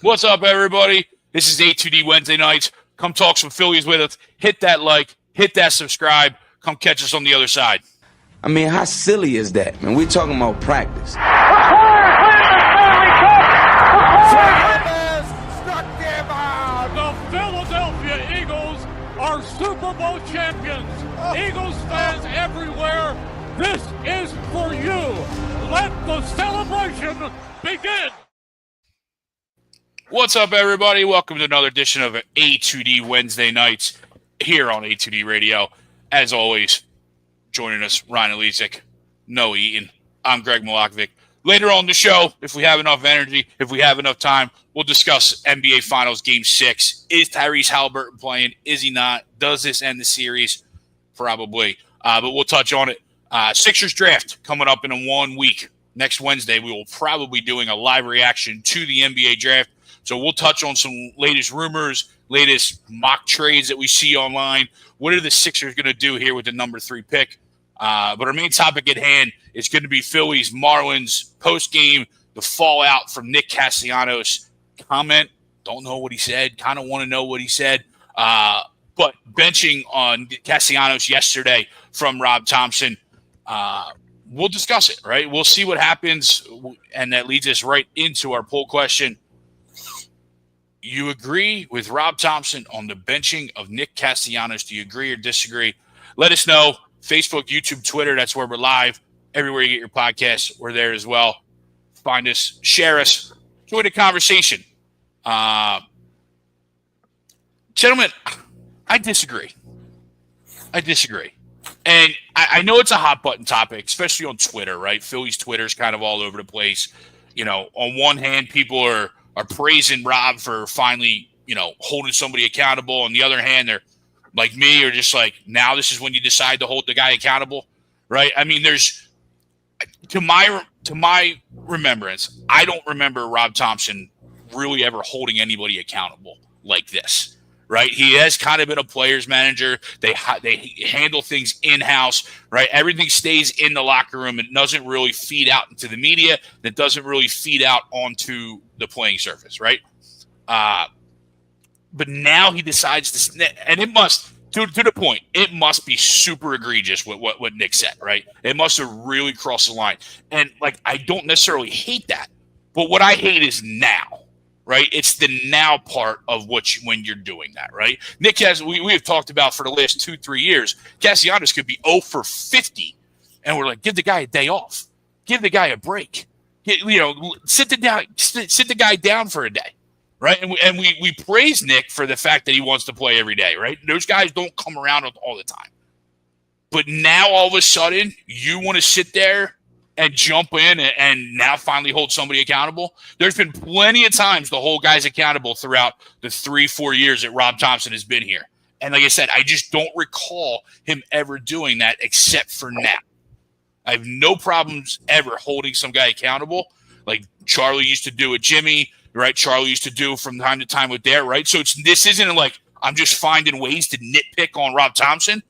What's up, everybody? This is A2D Wednesday nights. Come talk some Phillies with us. Hit that like, hit that subscribe. Come catch us on the other side. I mean, how silly is that, man? We're talking about practice. The Philadelphia Eagles are Super Bowl champions. Eagles fans everywhere, this is for you. Let the celebration begin. What's up, everybody? Welcome to another edition of A2D Wednesday nights here on A2D Radio. As always, joining us, Ryan Elizik, Noah Eaton. I'm Greg Milakovic. Later on the show, if we have enough energy, if we have enough time, we'll discuss NBA Finals Game 6. Is Tyrese Haliburton playing? Is he not? Does this end the series? Probably. But we'll touch on it. Sixers draft coming up in 1 week. Next Wednesday, we will probably be doing a live reaction to the NBA draft. So we'll touch on some latest rumors, latest mock trades that we see online. What are the Sixers going to do here with the number 3 pick? But our main topic at hand is going to be Phillies, Marlins, postgame, the fallout from Nick Castellanos. Comment, don't know what he said, kind of want to know what he said. But benching on Castellanos yesterday from Rob Thomson, we'll discuss it, right? We'll see what happens, and that leads us right into our poll question. You agree with Rob Thomson on the benching of Nick Castellanos? Do you agree or disagree? Let us know. Facebook, YouTube, Twitter, that's where we're live. Everywhere you get your podcasts, we're there as well. Find us, share us, join the conversation. Gentlemen, I disagree. And I know it's a hot button topic, especially on Twitter, right? Phillies Twitter is kind of all over the place. You know, on one hand, people are praising Rob for finally, holding somebody accountable. On the other hand, they're like me, or just like, now this is when you decide to hold the guy accountable, right? I mean, there's to my remembrance, I don't remember Rob Thomson really ever holding anybody accountable like this, right? He has kind of been a player's manager. They handle things in-house, right? Everything stays in the locker room. It doesn't really feed out into the media. It doesn't really feed out onto the playing surface, right? But now he decides to, and it must, to the point, it must be super egregious what Nick said, right? It must have really crossed the line. And, I don't necessarily hate that. But what I hate is now. Right, it's the now part of when you're doing that, right? Nick we have talked about for the last 2-3 years. Castellanos could be 0 for 50, and we're like, give the guy a day off, give the guy a break, sit the guy down for a day, right? And we praise Nick for the fact that he wants to play every day, right? Those guys don't come around all the time, but now all of a sudden you want to sit there and jump in and now finally hold somebody accountable. There's been plenty of times to hold guys accountable throughout the 3-4 years that Rob Thomson has been here. And like I said, I just don't recall him ever doing that except for now. I have no problems ever holding some guy accountable like Charlie used to do with Jimmy, right? Charlie used to do from time to time with Dare, right? So this isn't like I'm just finding ways to nitpick on Rob Thomson,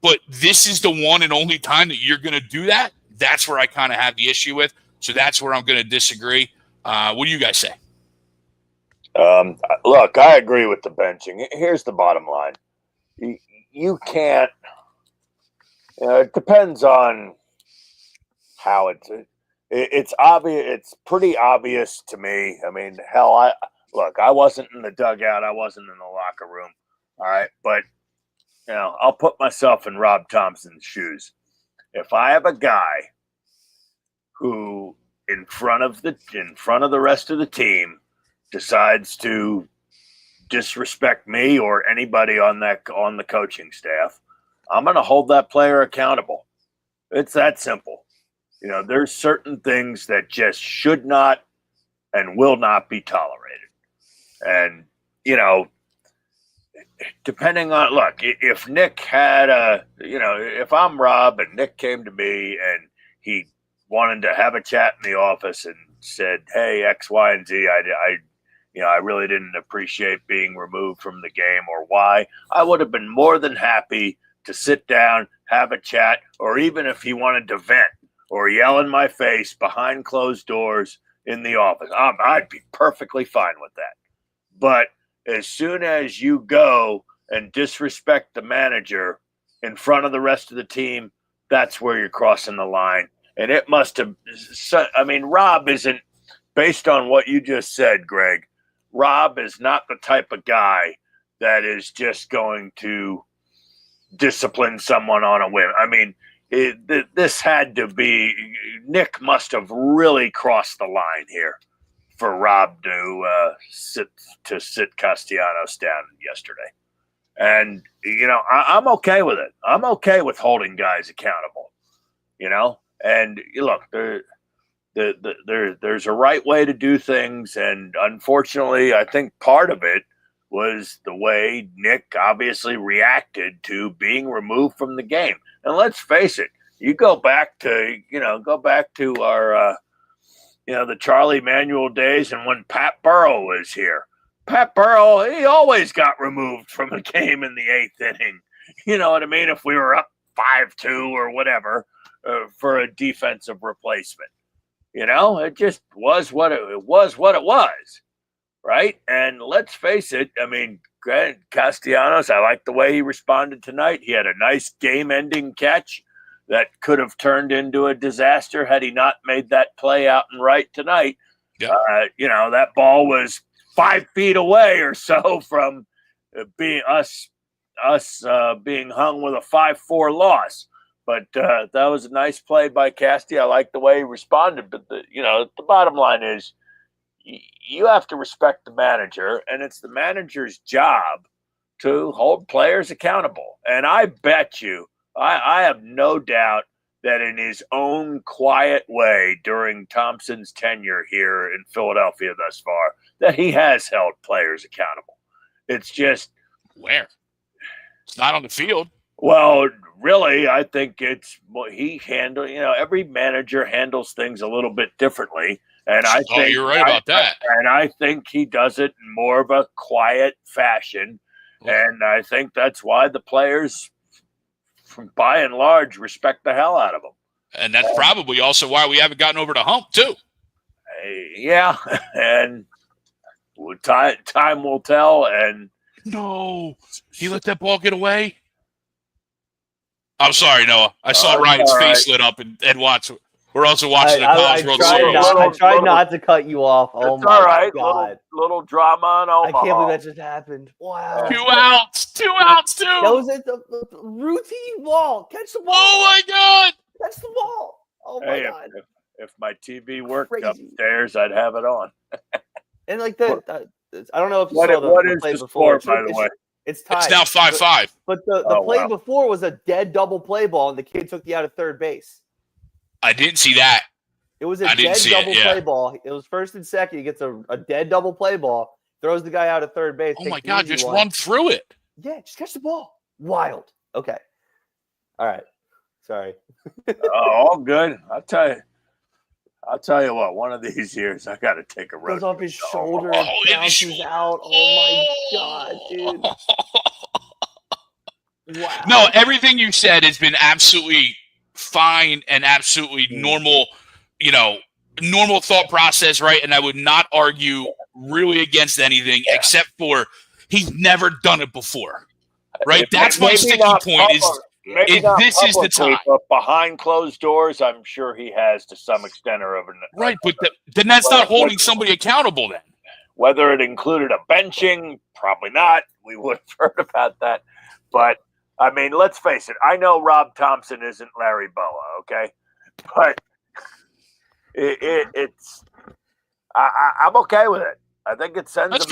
but this is the one and only time that you're going to do that. That's where I kind of have the issue with. So that's where I'm going to disagree. What do you guys say? Look, I agree with the benching. Here's the bottom line. You can't, it depends on how it's obvious. It's pretty obvious to me. I mean, hell, I wasn't in the dugout. I wasn't in the locker room. All right. But, I'll put myself in Rob Thomson's shoes. If I have a guy who in front of the rest of the team decides to disrespect me or anybody on the coaching staff, I'm going to hold that player accountable. It's that simple. There's certain things that just should not and will not be tolerated. And, depending on, look, if Nick had if I'm Rob and Nick came to me and he wanted to have a chat in the office and said, hey, X, Y, and Z, I really didn't appreciate being removed from the game or why, I would have been more than happy to sit down, have a chat, or even if he wanted to vent or yell in my face behind closed doors, in the office. I'd be perfectly fine with that. But as soon as you go and disrespect the manager in front of the rest of the team, that's where you're crossing the line. And it must have – I mean, Rob isn't – based on what you just said, Greg, Rob is not the type of guy that is just going to discipline someone on a whim. I mean, this had to be – Nick must have really crossed the line here for Rob to sit Castellanos down yesterday. And, you know, I'm okay with it. I'm okay with holding guys accountable, you know. And look, there's a right way to do things. And unfortunately, I think part of it was the way Nick obviously reacted to being removed from the game. And let's face it, you go back to our, the Charlie Manuel days and when Pat Burrow was here. Pat Burrow, he always got removed from a game in the 8th inning. You know what I mean? If we were up 5-2 or whatever for a defensive replacement. You know, it just was what it was, right? And let's face it, I mean, Castellanos, I like the way he responded tonight. He had a nice game-ending catch that could have turned into a disaster had he not made that play out and right tonight. Yeah. That ball was 5 feet away or so from being being hung with a 5-4 loss. But that was a nice play by Casty. I like the way he responded. But the bottom line is you have to respect the manager, and it's the manager's job to hold players accountable. And I bet you, I have no doubt that in his own quiet way during Thomson's tenure here in Philadelphia thus far, that he has held players accountable. It's just where it's not on the field. Well, really, I think it's he handle. Every manager handles things a little bit differently, and I think you're right about that. And I think he does it in more of a quiet fashion, and I think that's why the players, by and large, respect the hell out of him. And that's probably also why we haven't gotten over the hump, too. Yeah, and time will tell. And no, he let that ball get away. I'm sorry, Noah. I saw Ryan's face lit up and watch. We're also watching the College World Series. I tried not to cut you off. Oh my all right. God. Little drama in Omaha. I can't believe that just happened. Wow. 2 outs, too. That was at the routine ball. Catch the ball. Oh my God. Catch the ball. Oh my God. If my TV worked upstairs, I'd have it on. And like that, I don't know if you saw the play before. Score, by the way? It's tied. It's now 5-5. But the play before was a dead double play ball, and the kid took you out of third base. I didn't see that. It was a dead double play ball. It was first and second. He gets a dead double play ball, throws the guy out of third base. Oh my God, just run through it. Yeah, just catch the ball. Wild. Okay. All right. Sorry. All good. I'll tell you what, one of these years I got to take a road. Goes off his shoulder and bounces out. Oh my God, dude. Wow. No, everything you said has been absolutely fine and absolutely normal, normal thought process, right? And I would not argue really against anything except for he's never done it before, right? That's my sticky point this is the time. But behind closed doors, I'm sure he has to some extent or other. Right, but then that's not holding somebody accountable then. Whether it included a benching, probably not. We would have heard about that. But, I mean, let's face it. I know Rob Thomson isn't Larry Boa, okay? But I'm okay with it. I think it sends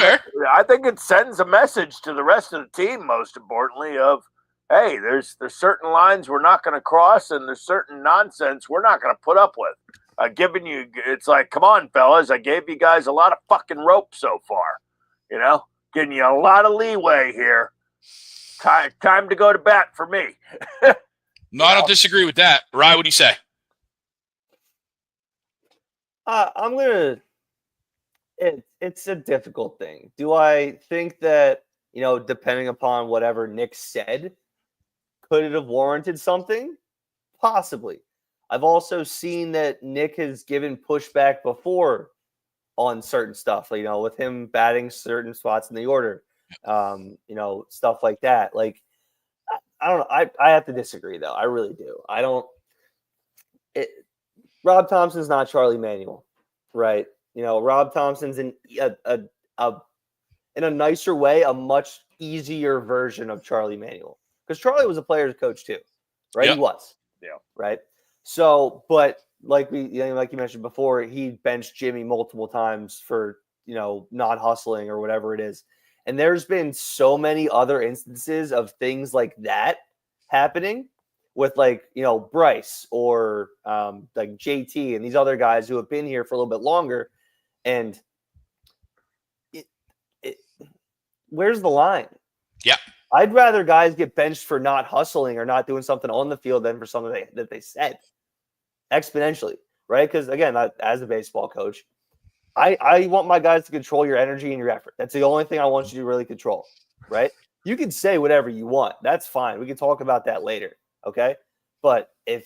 I think it sends a message to the rest of the team, most importantly, of, hey, there's certain lines we're not going to cross, and there's certain nonsense we're not going to put up with. It's like, come on, fellas, I gave you guys a lot of fucking rope so far, giving you a lot of leeway here. Time to go to bat for me. No, I don't disagree with that. Ryan, what do you say? I'm going to – it's a difficult thing. Do I think that, depending upon whatever Nick said, could it have warranted something? Possibly. I've also seen that Nick has given pushback before on certain stuff, with him batting certain spots in the order, stuff like that. Like, I don't know. I have to disagree, though. I really do. I don't. Rob Thomson's not Charlie Manuel, right? Rob Thomson's in a nicer way, a much easier version of Charlie Manuel, because Charlie was a player's coach too, right? Yep. He was, right. So, but like you mentioned before, he benched Jimmy multiple times for not hustling or whatever it is, and there's been so many other instances of things like that happening with Bryce or like JT and these other guys who have been here for a little bit longer, and where's the line? Yeah. I'd rather guys get benched for not hustling or not doing something on the field than for something that they said exponentially, right? Because again, as a baseball coach, I want my guys to control your energy and your effort. That's the only thing I want you to really control, right? You can say whatever you want. That's fine. We can talk about that later, okay? But if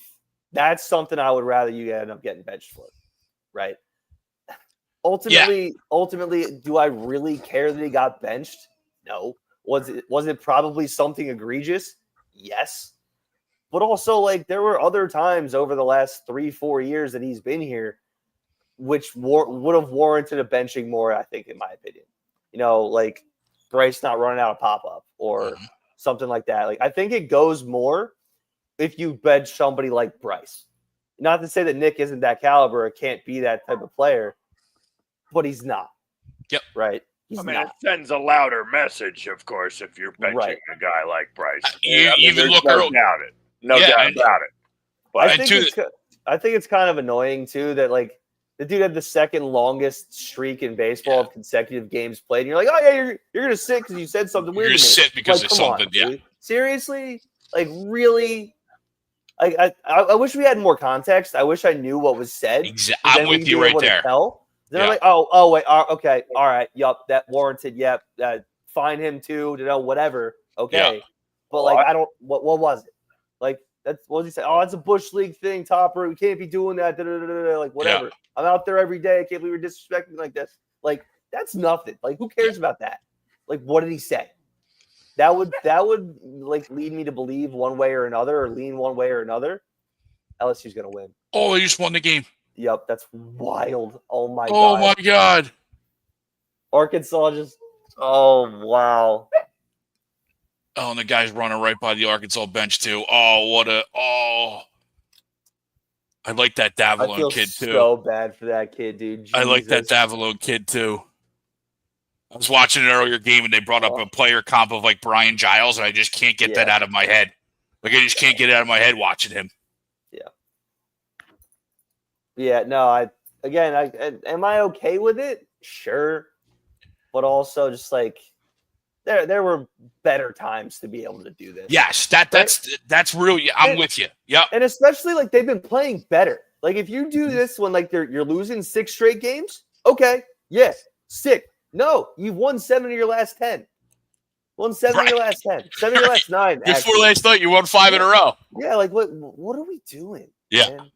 that's something I would rather you end up getting benched for, right? Ultimately, do I really care that he got benched? No. Was it probably something egregious? Yes. But also, there were other times over the last 3-4 years that he's been here, which would have warranted a benching more, I think, in my opinion. Like Bryce not running out of pop-up or something like that. Like, I think it goes more if you bench somebody like Bryce. Not to say that Nick isn't that caliber or can't be that type of player, but he's not. Yep. Right? It sends a louder message, of course, if you're benching a guy like Bryce. No doubt about it. But I think it's kind of annoying too that the dude had the second longest streak in baseball of consecutive games played. And you're like, oh yeah, you're gonna sit because you said something weird. You're gonna sit because of something. Dude. Seriously, really. I wish we had more context. I wish I knew what was said. Exactly. I'm with you right there. Then I'm like, oh wait, okay, all right, yup, that warranted, yep, fine him too, whatever, okay. Yeah. But I don't. What was it? That's what did he say? Oh, it's a Bush League thing, Topper. We can't be doing that. Whatever. Yeah. I'm out there every day. I can't believe you're disrespecting like this. That's nothing. Who cares about that? What did he say? That would lead me to believe one way or another, or lean one way or another. LSU's gonna win. Oh, they just won the game. Yep, that's wild. Oh my god. Oh my god. Arkansas just. Oh wow. Oh, and the guy's running right by the Arkansas bench too. Oh, I like that Davalone kid too. So bad for that kid, dude. Jesus. I like that Davalone kid too. I was watching an earlier game and they brought up a player comp of Brian Giles, and I just can't get that out of my head. I just can't get it out of my head watching him. Yeah, no, am I okay with it? Sure. But also just there were better times to be able to do this. Yes, that's really, I'm with you. Yep. And especially they've been playing better. If you do this when you're losing 6 straight games, okay, yes, sick. No, you've won 7 of your last 10. Won 7 of your last 10. 7 of your last 9. Before last night, you won 5 in a row. Yeah, what are we doing? Yeah. Man?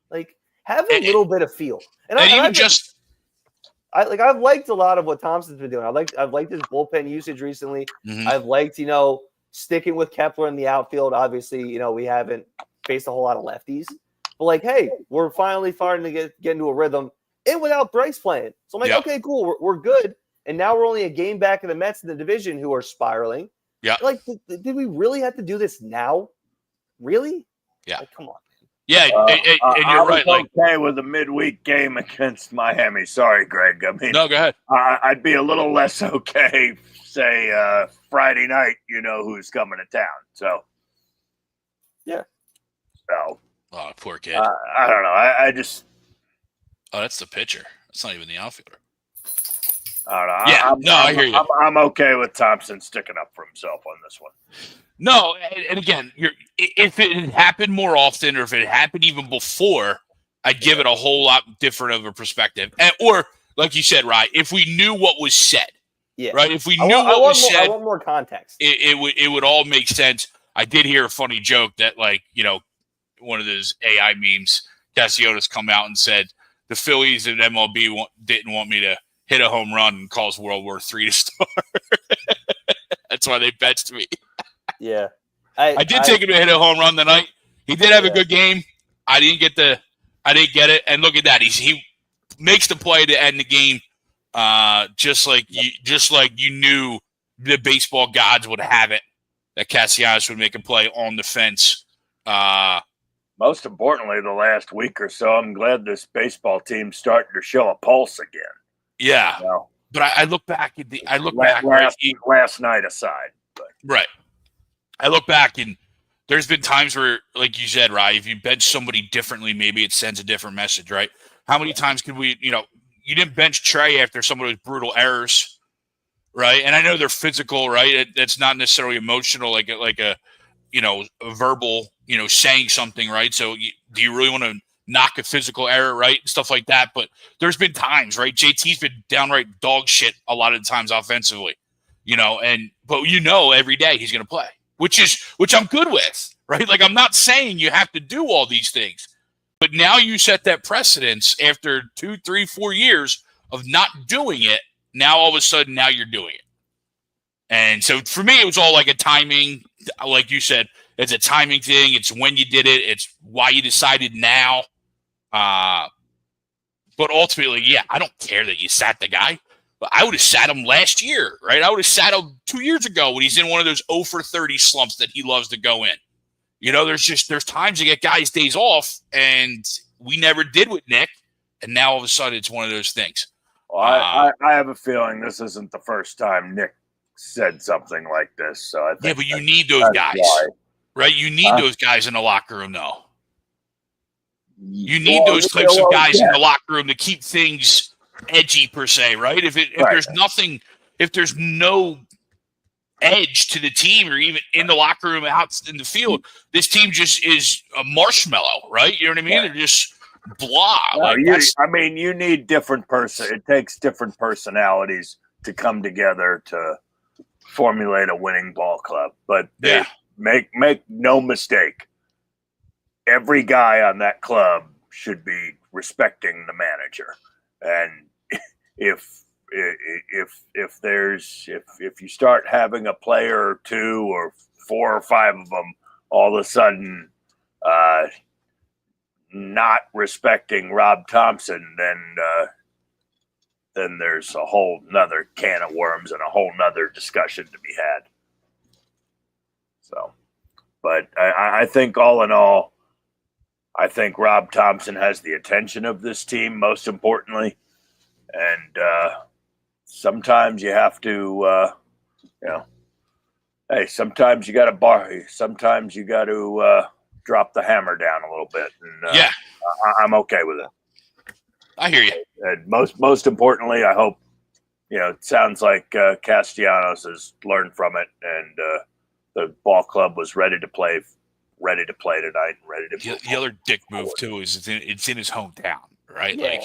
Have a little bit of feel. I've liked a lot of what Thompson's been doing. I've liked his bullpen usage recently. Mm-hmm. I've liked, sticking with Kepler in the outfield. Obviously, we haven't faced a whole lot of lefties. But hey, we're finally starting to get into a rhythm. And without Bryce playing. So I'm okay, cool. We're good. And now we're only a game back of the Mets in the division, who are spiraling. Yeah. Did we really have to do this now? Really? Yeah. Come on. Yeah, and you're right. Okay, with a midweek game against Miami. Sorry, Greg. I mean, no, go ahead. I'd be a little less okay, say Friday night. Who's coming to town? So, yeah. So, oh, poor kid. I don't know. I just. Oh, that's the pitcher. That's not even the outfielder. I don't know. Yeah, I hear you. I'm okay with Thompson sticking up for himself on this one. No, and again, if it had happened more often, or if it happened even before, I'd give it a whole lot different of a perspective. Or, like you said, right, if we knew what was said, right? If we knew what was said, I want more context. It would all make sense. I did hear a funny joke that, one of those AI memes, Castellanos come out and said the Phillies and MLB didn't want me to hit a home run and calls World War III to start. That's why they benched me. Yeah. I did take him to hit a home run tonight. He did have a good game. I didn't get it. And look at that. He makes the play to end the game. Just like you knew the baseball gods would have it that Castellanos would make a play on the fence. Most importantly, the last week or so, I'm glad this baseball team's starting to show a pulse again. Yeah, but I look back at last night aside. But. Right. I look back and there's been times where, like you said, Rye, if you bench somebody differently, maybe it sends a different message, right? How many times could we, you didn't bench Trey after some of those brutal errors, right? And I know they're physical, right? It's not necessarily emotional, like a verbal, saying something, right? So do you really want to knock a physical error, right? Stuff like that. But there's been times, right? JT's been downright dog shit a lot of the times offensively, but every day he's going to play, which I'm good with, right? Like, I'm not saying you have to do all these things, but now you set that precedence after 2, 3, 4 years of not doing it. Now, all of a sudden, now you're doing it. And so for me, it was all like a timing, like you said, it's a timing thing. It's when you did it. It's why you decided now. But ultimately, I don't care that you sat the guy. But I would have sat him last year, right? I would have sat him 2 years ago when he's in one of those 0 for 30 slumps that he loves to go in. There's times you get guys days off, and we never did with Nick, and now all of a sudden it's one of those things. Well, I have a feeling this isn't the first time Nick said something like this. So I think but you need those guys, right? You need those guys in the locker room, though. You need those types of guys in the locker room to keep things edgy, per se, right? If there's nothing, if there's no edge to the team, or even in the locker room, out in the field, this team just is a marshmallow, right? You know what I mean? They're just blah. You need different It takes different personalities to come together to formulate a winning ball club. But make no mistake, every guy on that club should be respecting the manager. And if you start having a player or 2 or 4 or 5 of them all of a sudden not respecting Rob Thomson, then there's a whole nother can of worms and a whole nother discussion to be had. So, but I think all in all, I think Rob Thomson has the attention of this team, most importantly. And sometimes you have to, sometimes you got to sometimes you got to drop the hammer down a little bit. And, I'm okay with it. I hear you. And most importantly, I hope, it sounds like Castellanos has learned from it, and the ball club was ready to play tonight and ready to. The other dick move too is it's in his hometown, right? Yeah,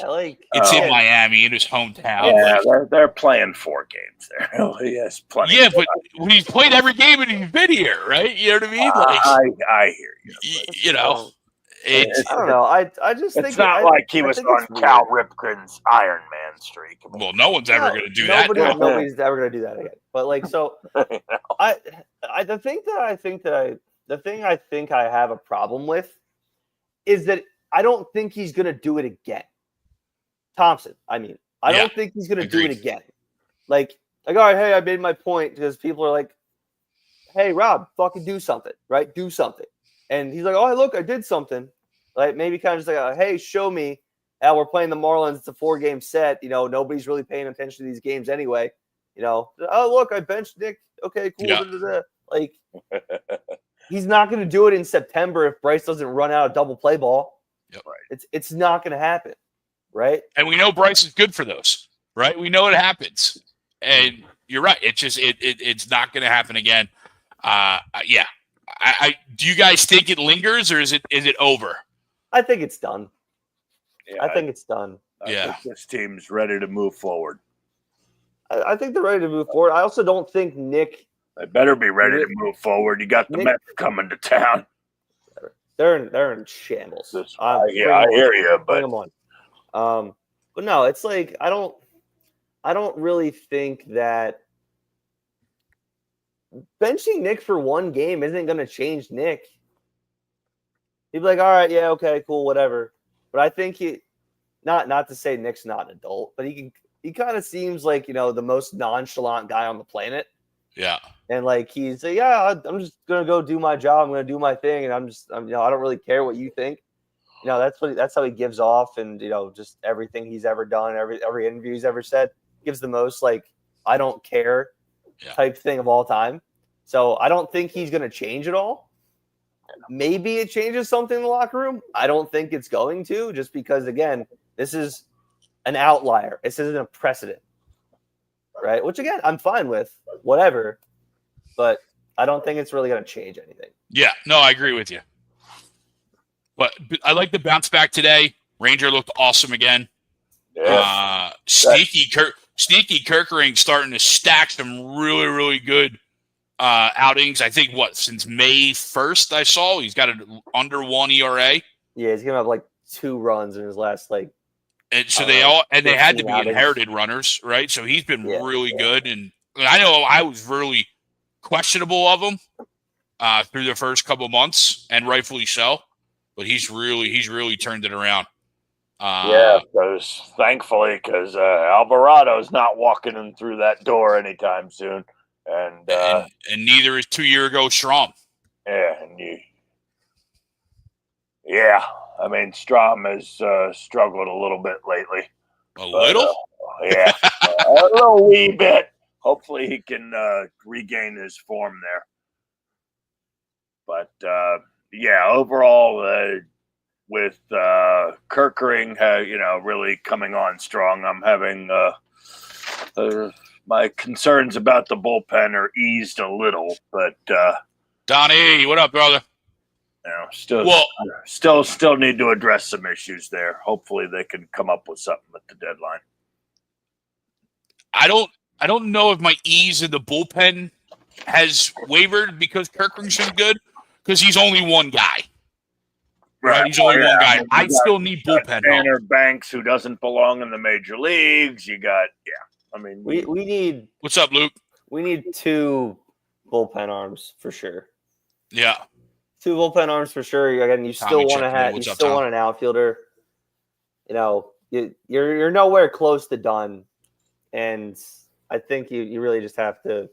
it's in Miami, in his hometown. Yeah, they're playing 4 games there. Yes, plenty. Yeah, but he's played every game and he's been here, right? You know what I mean? I hear you. I don't know. I just think it's not like he was on Cal Ripken's Iron Man streak. Well, no one's ever going to do that. Nobody's ever going to do that again. But the thing I think I have a problem with is that I don't think he's going to do it again. Thomson, I don't think he's going to do it again. Like, all right, hey, I made my point, because people are like, hey, Rob, fucking do something, right? Do something. And he's like, oh, look, I did something. Like, maybe kind of just like, hey, show me. We're playing the Marlins. It's a 4-game set. Nobody's really paying attention to these games anyway. Oh, look, I benched Nick. Okay, cool. Yeah. Like, he's not going to do it in September if Bryce doesn't run out a double play ball. Yep. It's not going to happen, right? And we know Bryce is good for those, right? We know it happens. And you're right. It's just it's not going to happen again. Do you guys think it lingers, or is it over? I think it's done. Yeah, I think it's done. I think this team's ready to move forward. I think they're ready to move forward. I also don't think Nick. They better be ready to move forward. You got the Mets coming to town. They're in shambles. I hear you, but bring them on. But no, it's like I don't I don't really think that benching Nick for one game isn't going to change Nick. He'd be like, all right, yeah, okay, cool, whatever. But I think not to say Nick's not an adult, but he kind of seems like, the most nonchalant guy on the planet. Yeah. And like, he's like, yeah, I'm just going to go do my job. I'm going to do my thing. And I don't really care what you think. That's how he gives off. And, just everything he's ever done, every interview he's ever said, gives the most like, I don't care type thing of all time. So I don't think he's going to change it all. Maybe it changes something in the locker room. I don't think it's going to, just because, again, this is an outlier. This isn't a precedent, right? Which, again, I'm fine with, whatever. But I don't think it's really going to change anything. Yeah, no, I agree with you. But I like the bounce back today. Ranger looked awesome again. Yeah. Sneaky Kirkering starting to stack some really, really good outings. I think since May 1st I saw he's got an under 1 ERA. Yeah, he's gonna have like 2 runs in his last and so they had to be inherited runners, right? So he's been really good. And I know I was really questionable of him through the first couple months, and rightfully so. But he's really turned it around. Thankfully, because Alvarado's not walking him through that door anytime soon. And neither is 2 year ago Strom. I mean, Strom has struggled a little bit lately. A little wee bit. Hopefully he can regain his form there. But overall, with Kirkering, really coming on strong, I'm having my concerns about the bullpen are eased a little, but Donnie, what up, brother? Still need to address some issues there. Hopefully, they can come up with something at the deadline. I don't know if my ease in the bullpen has wavered because Kirkering's been good, because he's only one guy. Right, he's only one guy. I still need bullpen. Tanner Banks, who doesn't belong in the major leagues. You got, we need. What's up, Luke? We need 2 bullpen arms for sure. Yeah, 2 bullpen arms for sure. Again, you still want to have. You still want an outfielder. You're nowhere close to done, and I think you really just have to,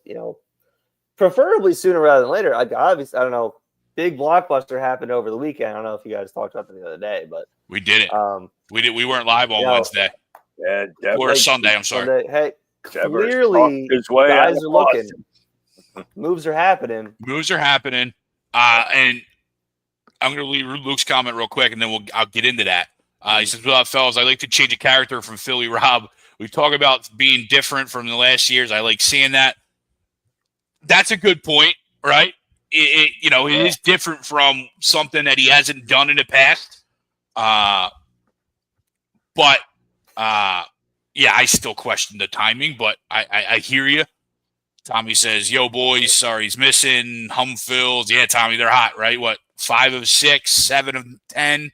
preferably sooner rather than later. Obviously, I don't know. Big blockbuster happened over the weekend. I don't know if you guys talked about it the other day, but we did it. We weren't live on Wednesday. Yeah, or Sunday. I'm sorry. Sunday. Hey, clearly guys are looking. Moves are happening. And I'm going to leave Luke's comment real quick, and then I'll get into that. He says, "Well, fellas, I like to change a character from Philly Rob. We talk about being different from the last years. I like seeing that. That's a good point, right? It is different from something that he hasn't done in the past. I still question the timing, but I hear you." Tommy says, "Yo, boys, sorry he's missing. Humfields. Yeah, Tommy, they're hot, right? What, 5 of 6, 7 of 10?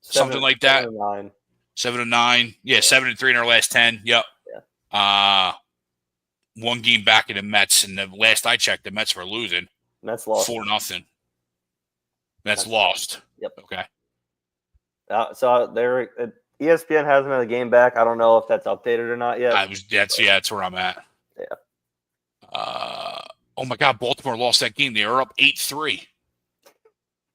Something like that? 7 of 9. 7 of 9. Yeah, 7 and 3 in our last 10. Yep. Yeah. 1 game back in the Mets, and the last I checked, the Mets were losing. Mets lost 4-0. Mets lost. Yep. Okay. So ESPN has them in the game back. I don't know if that's updated or not yet. That's where I'm at. Yeah. Oh my God, Baltimore lost that game. They were up 8-3.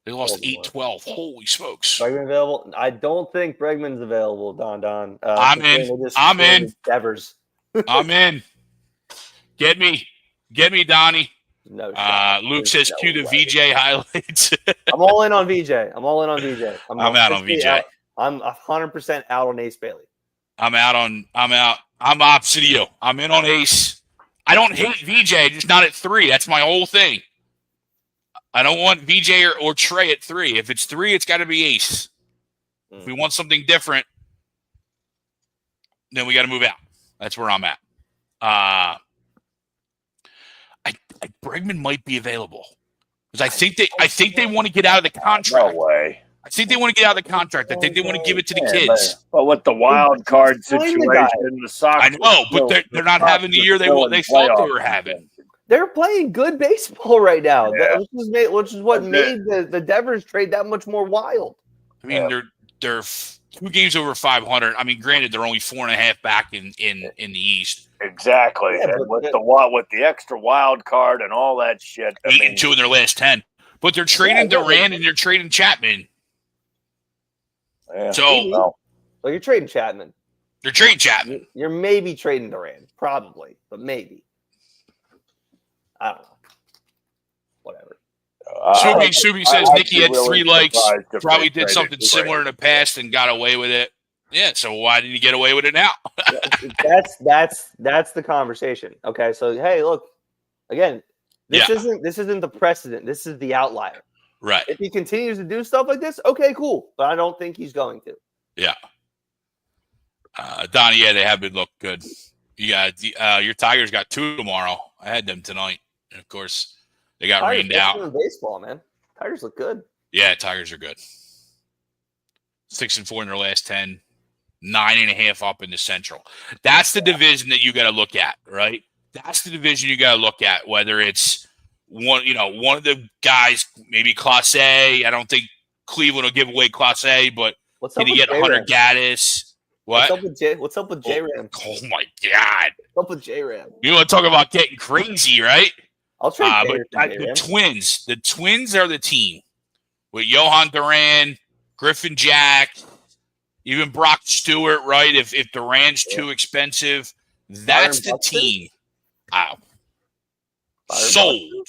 They lost 8-12. Holy smokes. Bregman available? I don't think Bregman's available, Don. I'm in. Devers. I'm in. Get me, Donnie. No. Luke says cue the VJ highlights. I'm all in on VJ. I'm out on VJ. I'm 100% out on Ace Bailey. I'm opposite of you. I'm in on Ace. I don't hate VJ, just not at 3. That's my whole thing. I don't want VJ or Trey at 3. If it's 3, it's got to be Ace. If we want something different, then we got to move out. That's where I'm at. Bregman might be available because I think they want to get out of the contract. No way. I think they want to get out of the contract. I think they want to give it to the kids. But with the wild card Sign the situation, guy. the Sox. I know, but they're not having the year they thought they were having. They're playing good baseball right now, Yeah. which is what made the Devers trade that much more wild. I mean, they're 2 games over 500. I mean, granted, they're only 4.5 back in the East. Exactly, Yeah, and with the extra wild card and all that shit. 8-2 in their last 10. But they're trading Duran and they're trading Chapman. Yeah, So you're trading Chapman. They're trading Chapman. You're maybe trading Duran, probably, but maybe. I don't know. Whatever. Subi says Nicky had 3 likes. Probably did traded something similar in the past and got away with it. Yeah, so why did he get away with it now? That's the conversation. Okay, so hey, look, again, this isn't the precedent. This is the outlier. Right. If he continues to do stuff like this, okay, cool. But I don't think he's going to. Yeah. Donnie, yeah, they have been look good. You got your Tigers got 2 tomorrow. I had them tonight, and of course they got rained out. Baseball, man. Tigers look good. Yeah, Tigers are good. 6-4 in their last 10. 9.5 up in the Central. That's the division that you got to look at, right? That's the division you got to look at. Whether it's one of the guys, maybe Class A. I don't think Cleveland will give away Class A, but can he get Hunter Gaddis? What? What's up with J-Ram? Oh my God! What's up with J-Ram? You want to talk about getting crazy, right? I'll trade the Twins. The Twins are the team with Johan Duran, Griffin Jack. Even Brock Stewart, right? If Duran's too expensive, that's the team. Wow. Sold.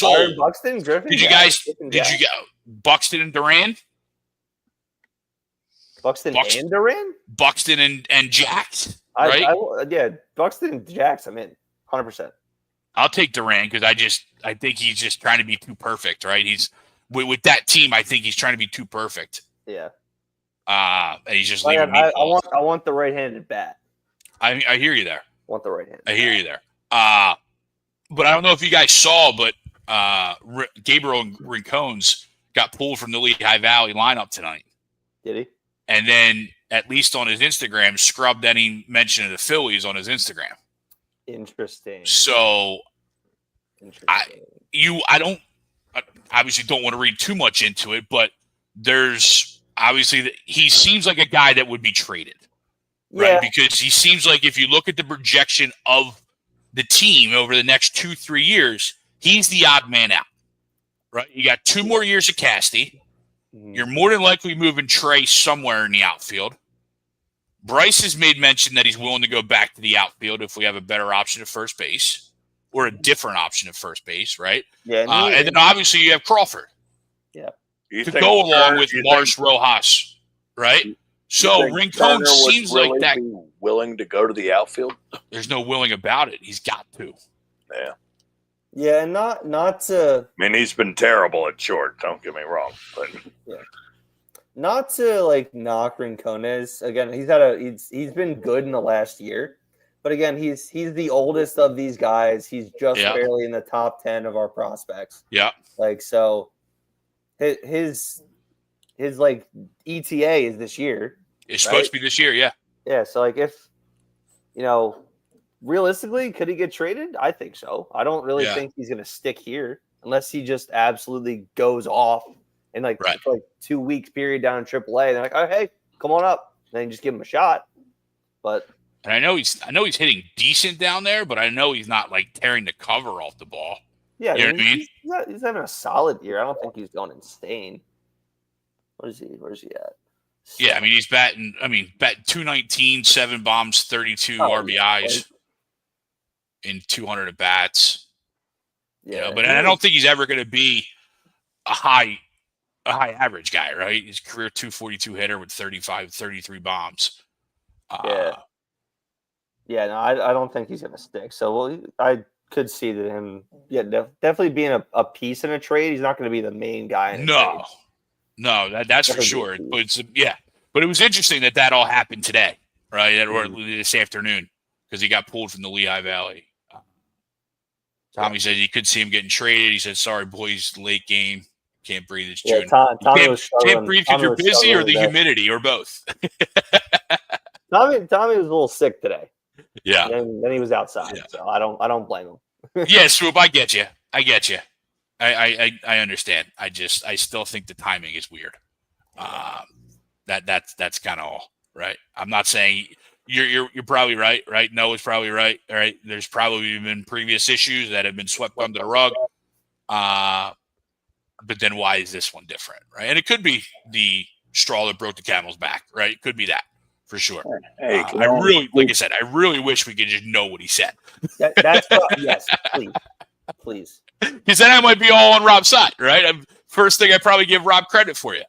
Byron Buxton, Griffin. Did you go Buxton and Duran? Buxton and Duran? Buxton and Jax, right? Buxton and Jax, I'm in 100%. I'll take Duran because I think he's just trying to be too perfect, right? He's with that team. I think he's trying to be too perfect. Yeah. And he's just leaving me. I want the right-handed bat. I hear you there. Want the right-handed. I hear you there. But I don't know if you guys saw, but Gabriel Rincones got pulled from the Lehigh Valley lineup tonight. Did he? And then, at least on his Instagram, scrubbed any mention of the Phillies on his Instagram. Interesting. So, I obviously don't want to read too much into it, but there's obviously he seems like a guy that would be traded, right? Yeah. Because he seems like if you look at the projection of the team over the next 2-3 years, he's the odd man out, right? You got 2 more years of Casty. You're more than likely moving Trey somewhere in the outfield. Bryce has made mention that he's willing to go back to the outfield if we have a better option at first base or a different option at first base, right? Yeah. And then obviously you have Crawford. Yeah. To go along with Marsh Rojas, right? So Rincon seems like that. Willing to go to the outfield? There's no willing about it. He's got to. Yeah. Yeah, and not to. I mean, he's been terrible at short. Don't get me wrong, but not to knock Rincones. Again, he's been good in the last year, but again, he's the oldest of these guys. He's just barely in the top 10 of our prospects. Yeah. So. His ETA is this year. It's supposed to be this year, yeah. Yeah, so if realistically, could he get traded? I think so. I don't really think he's going to stick here unless he just absolutely goes off in for 2 weeks period down in AAA. They're like, oh hey, come on up. And then you just give him a shot. But and I know he's hitting decent down there, but I know he's not tearing the cover off the ball. Yeah, you know what I mean? He's having a solid year. I don't think he's going insane. Where's he at? Yeah, I mean he's batting 219, 7 bombs, 32 RBIs in 200 at bats. Yeah, but I don't think he's ever going to be a high average guy, right? His career 242 hitter with 33 bombs. No, I don't think he's going to stick. So I could see that him, definitely being a piece in a trade. He's not going to be the main guy in a trade. No, that's for sure. But but it was interesting that all happened today, right? Or this afternoon, because he got pulled from the Lehigh Valley. Tommy said he could see him getting traded. He said, "Sorry, boys, late game. Can't breathe. It's Yeah, June. Tommy was struggling. Can't breathe because you're busy or the humidity or both. Tommy was a little sick today. Yeah. Then he was outside. Yeah. So I don't blame him. Yeah, Swoop, I get you. I understand. I still think the timing is weird. That's kind of all, right? I'm not saying you're probably right. Noah's probably right. All right. There's probably been previous issues that have been swept under the rug. But then why is this one different, right? And it could be the straw that broke the camel's back, right? It could be that for sure. Hey, like I said, I really wish we could just know what he said. That's yes, please. Because then I might be all on Rob's side, right? First thing, I probably give Rob credit for you.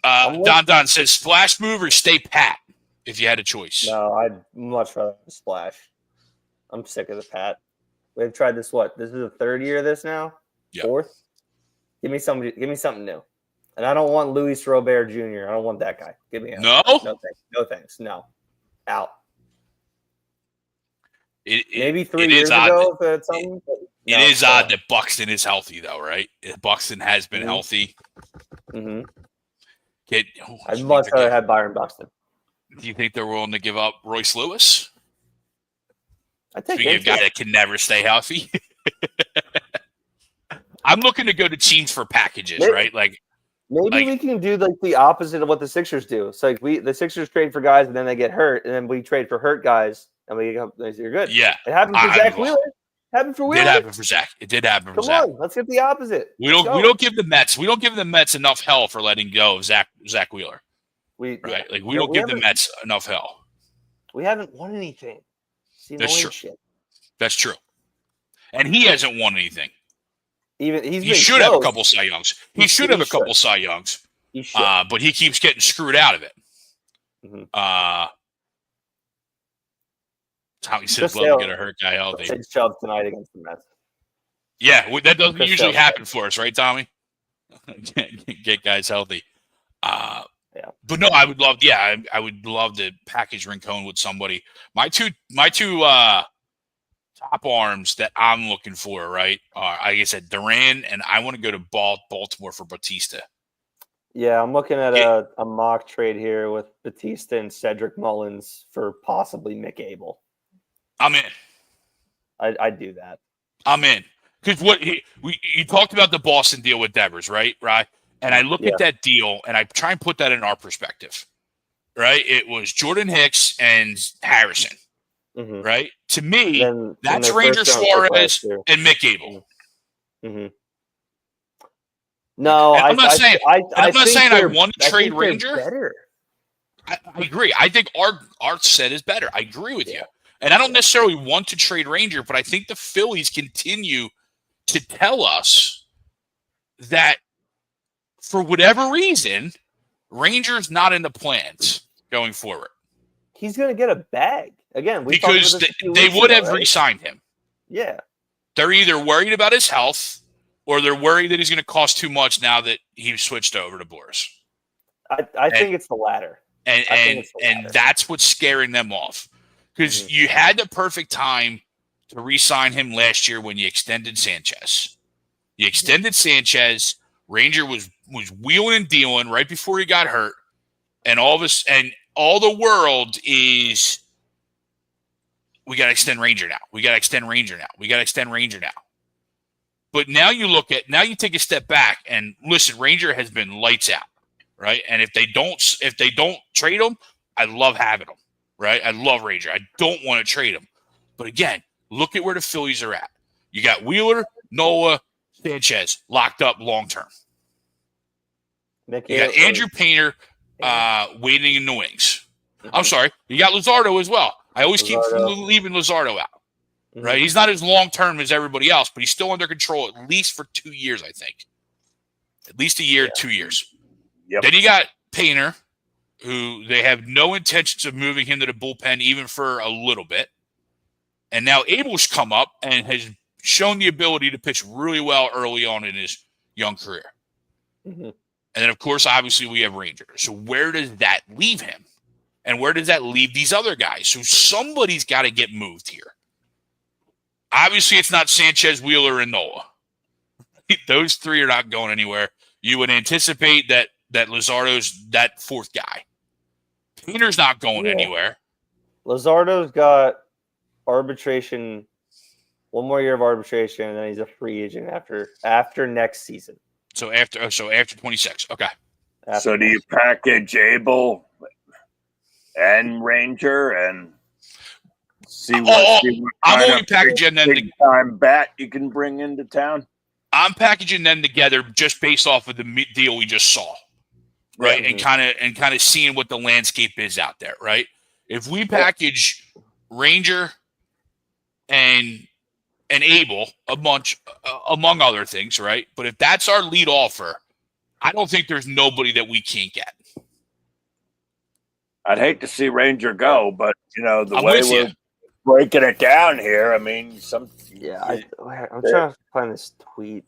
Don says, splash move or stay pat if you had a choice. No, I'd much rather splash. I'm sick of the pat. We've tried this. This is the third year of this now? Yep. Fourth? Give me something new. And I don't want Luis Robert Jr. I don't want that guy. Give me no thanks. No thanks. No. Out. Maybe 3 years ago. It is odd that Buxton is healthy, though, right? Buxton has been healthy. Mm-hmm. I'd much rather have Byron Buxton. Do you think they're willing to give up Royce Lewis? I think a guy that can never stay healthy. I'm looking to go to teams for packages, right? Maybe we can do the opposite of what the Sixers do. So the Sixers trade for guys and then they get hurt, and then we trade for hurt guys and you're good. Yeah, it happened for Zach Wheeler. Happened for Wheeler. It did happen for Zach. Come on, let's get the opposite. We don't give the Mets enough hell for letting go of Zach Wheeler. We don't give the Mets enough hell. We haven't won anything. That's true. That's true. And he hasn't won anything. He should have a couple Cy Youngs. He should have a couple Cy Youngs. But he keeps getting screwed out of it. Mm-hmm. Tommy says, "Love to get a hurt guy healthy." Chubb tonight against the Mets. Yeah, that doesn't usually happen for us, right, Tommy? Get guys healthy. Yeah. But no, I would love. Yeah, I would love to package Rincon with somebody. My two top arms that I'm looking for, right? Like I said, Duran, and I want to go to Baltimore for Batista. Yeah, I'm looking at a mock trade here with Batista and Cedric Mullins for possibly Mick Abel. I'm in. I'd do that. I'm in. Because you talked about the Boston deal with Devers, right? And I look at that deal, and I try and put that in our perspective, right? It was Jordan Hicks and Harrison, right? To me, that's Ranger Suarez and Mick Abel. Mm-hmm. No, I'm not saying I want to trade think Ranger. Better. I agree. I think our set is better. I agree with you. And I don't necessarily want to trade Ranger, but I think the Phillies continue to tell us that for whatever reason, Ranger's not in the plans going forward. He's going to get a bag. Again, because they would have re-signed him. Yeah. They're either worried about his health or they're worried that he's going to cost too much now that he's switched over to Boris. I think it's the latter. And that's what's scaring them off. Because you had the perfect time to re-sign him last year when you extended Sanchez. You extended Sanchez. Ranger was wheeling and dealing right before he got hurt. And all the world is, we got to extend Ranger now. We got to extend Ranger now. We got to extend Ranger now. But now you take a step back and listen, Ranger has been lights out, right? And if they don't trade him, I love having him. Right? I love Ranger. I don't want to trade him. But again, look at where the Phillies are at. You got Wheeler, Noah, Sanchez locked up long term. You got Andrew Painter waiting in the wings. I'm sorry. You got Luzardo as well. I always keep leaving Luzardo out. Right? He's not as long term as everybody else, but he's still under control at least for 2 years, I think. At least a year, 2 years. Yep. Then you got Painter, who they have no intentions of moving him to the bullpen even for a little bit. And now Abel's come up and has shown the ability to pitch really well early on in his young career. Mm-hmm. And then, of course, obviously we have Ranger. So where does that leave him? And where does that leave these other guys? So somebody's got to get moved here. Obviously, it's not Sanchez, Wheeler, and Noah. Those three are not going anywhere. You would anticipate that Luzardo's that fourth guy. Painter's not going anywhere. Luzardo's got arbitration, one more year of arbitration, and then he's a free agent after next season. So after 26. Okay. So do you package Abel and Ranger and see what I'm kind only of packaging them big time bat you can bring into town? I'm packaging them together just based off of the deal we just saw, right? Yeah. And kind of seeing what the landscape is out there, right? If we package Ranger and Abel among other things, right? But if that's our lead offer, I don't think there's nobody that we can't get. I'd hate to see Ranger go, but the I'm way with we're you. breaking it down here, I mean, I'm trying to find this tweet.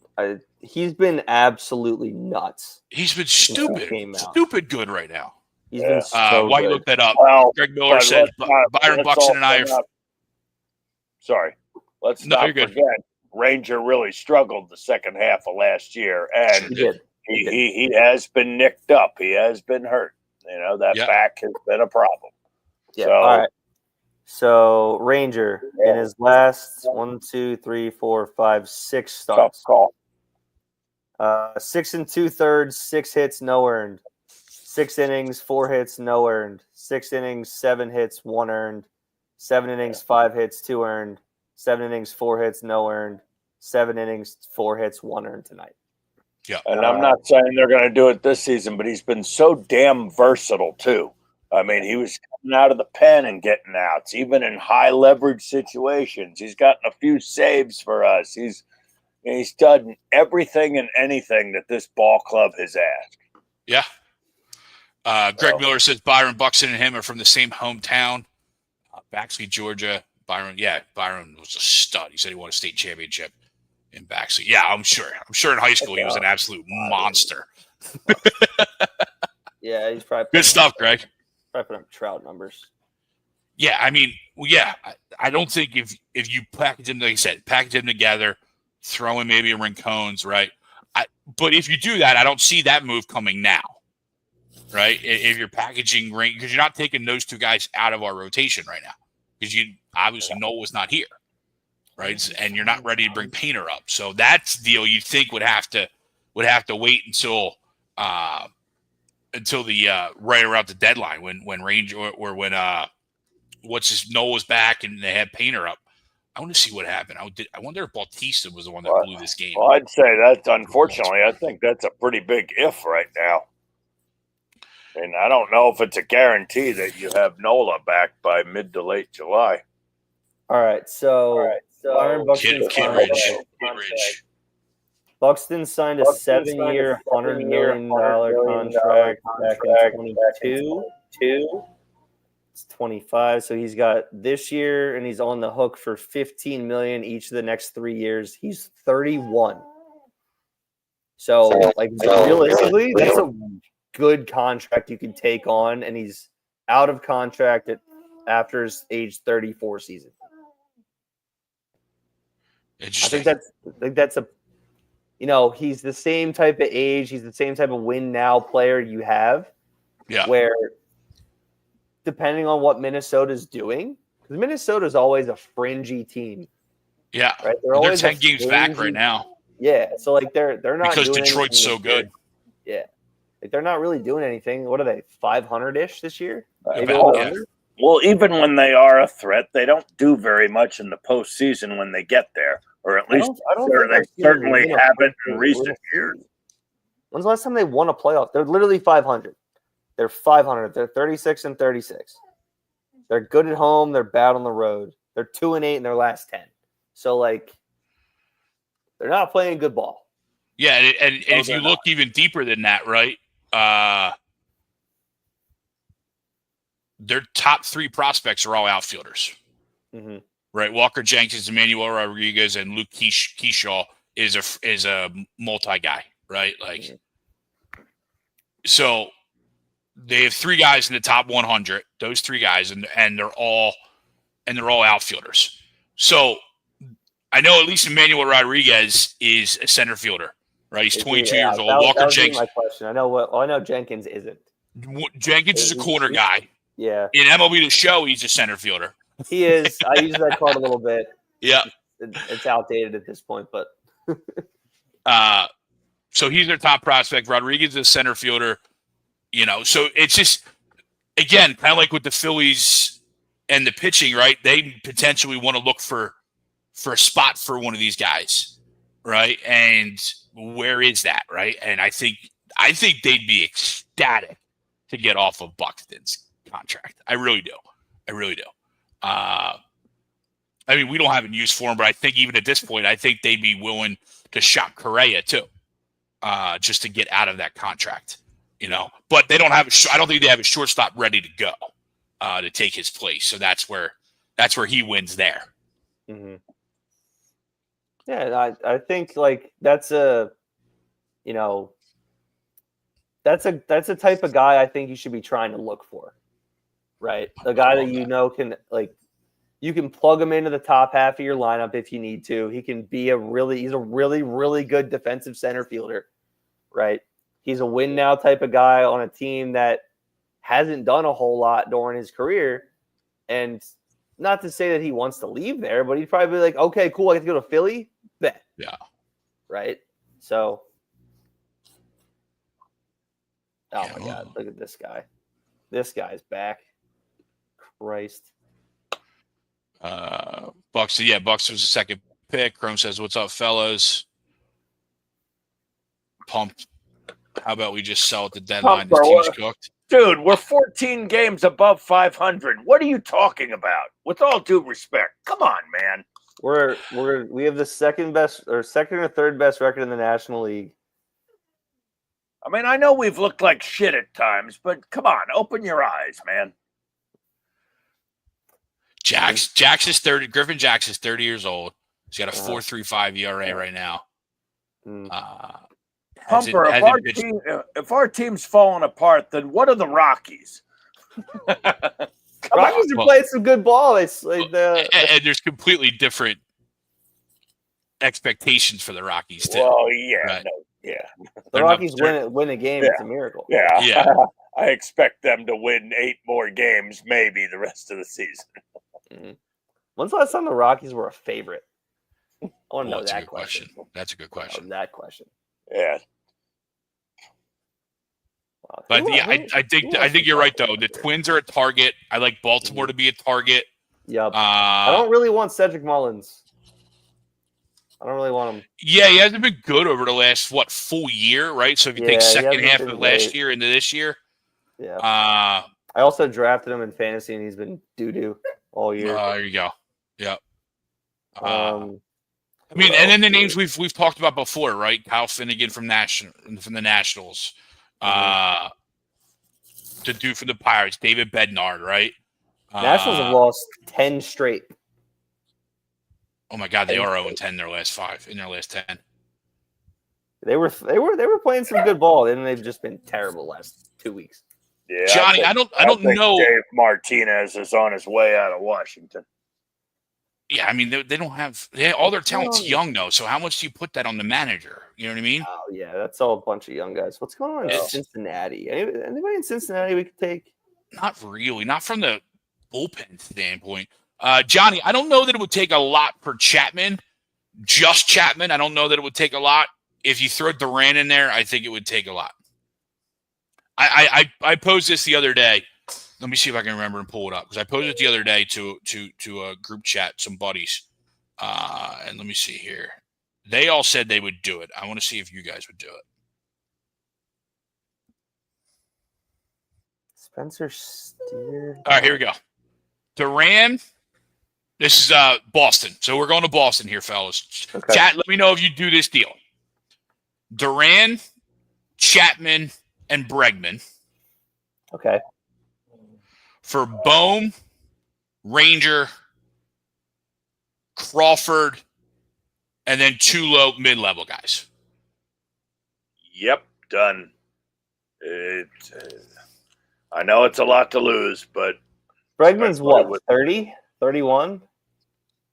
He's been absolutely nuts. He's been stupid good right now. He's been so while good. you look that up, Well, Greg Miller says Byron Buxton and I are. Sorry, let's not forget Ranger really struggled the second half of last year, and he has been nicked up. He has been hurt. That back has been a problem. Yeah. All right. So Ranger in his last 6 starts. Tough call. 6 2/3, 6 hits, no earned. 6 innings, 4 hits, no earned. 6 innings, 7 hits, 1 earned. 7 innings, 5 hits, 2 earned. 7 innings, 4 hits, no earned. 7 innings, 4 hits, 1 earned tonight. Yeah. And I'm not saying they're going to do it this season, but he's been so damn versatile too. I mean, he was coming out of the pen and getting outs, even in high leverage situations. He's gotten a few saves for us. He's done everything and anything that this ball club has asked. Yeah. Greg Miller says Byron Buxton and him are from the same hometown, Baxley, Georgia. Byron was a stud. He said he won a state championship in Baxley. Yeah, I'm sure. In high school he was an absolute monster. Yeah, he's probably good stuff, Greg. Probably put up Trout numbers. Yeah, I mean, I don't think if you package them, like you said, package them together, throw in maybe a Rincones, right? But if you do that, I don't see that move coming now, right? If you're packaging Ring, because you're not taking those two guys out of our rotation right now, because you obviously Noah's not here, right? And you're not ready to bring Painter up, so that's the deal you think would have to wait until the right around the deadline when Ranger or when Noah's back and they had Painter up. I want to see what happened. I wonder if Bautista was the one that blew this game. Well, I'd say that's unfortunately. I think that's a pretty big if right now. And I don't know if it's a guarantee that you have Nola back by mid to late July. All right, so Byron Buxton Buxton signed a 7-year, $100 million contract back in 2022. It's 25, so he's got this year, and he's on the hook for $15 million each of the next 3 years. He's 31. So, realistically, that's a good contract you can take on, and he's out of contract after his age 34 season. I think that's a. He's the same type of age. He's the same type of win now player you have. Yeah. Where, depending on what Minnesota's doing, because Minnesota's always a fringy team. Yeah. Right. They're 10 games back right now. Yeah. So they're not because Detroit's so good. Yeah. They're not really doing anything. What are they? 500-ish this year? Well, even when they are a threat, they don't do very much in the postseason when they get there. Or at least they certainly haven't in recent years. When's the last time they won a playoff? They're literally 500. They're 500. They're 36 and 36. They're good at home. They're bad on the road. They're 2-8 in their last 10. So, they're not playing good ball. Yeah, and if you look even deeper than that, right, their top 3 prospects are all outfielders. Mm-hmm. Right, Walker Jenkins, Emmanuel Rodriguez, and Luke Keyshaw is a multi guy, right? So they have 3 guys in the top 100. Those 3 guys, and they're all outfielders. So I know at least Emmanuel Rodriguez is a center fielder, right? He's 22 years old. Walker Jenkins. My question. I know Jenkins isn't. Jenkins is a corner guy. Yeah. In MLB The Show, he's a center fielder. He is. I use that card a little bit. Yeah. It's outdated at this point, but. So he's their top prospect. Rodriguez is a center fielder. So it's just, again, kind of like with the Phillies and the pitching, right? They potentially want to look for a spot for one of these guys, right? And where is that, right? And I think they'd be ecstatic to get off of Buxton's contract. I really do. I mean, we don't have a use for him, but I think even at this point, I think they'd be willing to shop Correa too, just to get out of that contract, But they don't have. I don't think they have a shortstop ready to go to take his place. So that's where he wins there. Mm-hmm. Yeah, I think like that's a type of guy I think you should be trying to look for, right? A guy that can you can plug him into the top half of your lineup if you need to. He can be he's a really, really good defensive center fielder, right? He's a win now type of guy on a team that hasn't done a whole lot during his career. And not to say that he wants to leave there, but he'd probably be like, okay, cool, I get to go to Philly. Bet. Yeah. Right? So, oh my God, look at this guy. This guy's back. Christ. Bucks was the second pick. Chrome says, "What's up, fellas? Pumped. How about we just sell at the deadline? This team's cooked." Dude, we're 14 games above 500. What are you talking about? With all due respect, come on, man. We have the second or third best record in the National League. I mean, I know we've looked like shit at times, but come on, open your eyes, man. Jax is 30. Griffin Jax is 30 years old. He's got a 4.35 ERA right now. Pumper, if our team's falling apart, then what are the Rockies? Rockies are playing some good ball. It's like and there's completely different expectations for the Rockies too. Well, yeah, right? The Rockies win a game. Yeah. It's a miracle. Yeah. I expect them to win 8 more games, maybe the rest of the season. Mm-hmm. When's the last time the Rockies were a favorite? I want to know that question. That's a good question. That question. Yeah. But I think you're right though. The Twins are a target. I like Baltimore to be a target. Yep. I don't really want Cedric Mullins. I don't really want him. Yeah, he hasn't been good over the last full year, right? So if you take second half of last year into this year, I also drafted him in fantasy, and he's been doo all year. There you go. Yep. I mean, and then the names we've talked about before, right? Kyle Finnegan from the Nationals. The dude from the Pirates, David Bednar, right? Nationals have lost 10 straight. Oh my God, they are 0-10 in their last 10. They were playing some good ball, and they've just been terrible the last 2 weeks. Yeah, Johnny, I don't know. Dave Martinez is on his way out of Washington. Yeah, I mean they don't have all their talent's young though. So how much do you put that on the manager? You know what I mean? Oh yeah, that's all a bunch of young guys. What's going on in Cincinnati? Anybody in Cincinnati we could take? Not really, not from the bullpen standpoint. Johnny, I don't know that it would take a lot for Chapman. Just Chapman, I don't know that it would take a lot. If you throw Duran in there, I think it would take a lot. I posed this the other day. Let me see if I can remember and pull it up because I posed it the other day to a group chat, some buddies. And let me see here. They all said they would do it. I want to see if you guys would do it. Spencer Steer. All right, here we go. Duran. This is Boston. So we're going to Boston here, fellas. Okay. Chat, let me know if you do this deal. Duran, Chapman, and Bregman. Okay. For Bohm, Ranger, Crawford, and then 2 low mid-level guys. Yep, done. I know it's a lot to lose, but Bregman's what, 30, 31?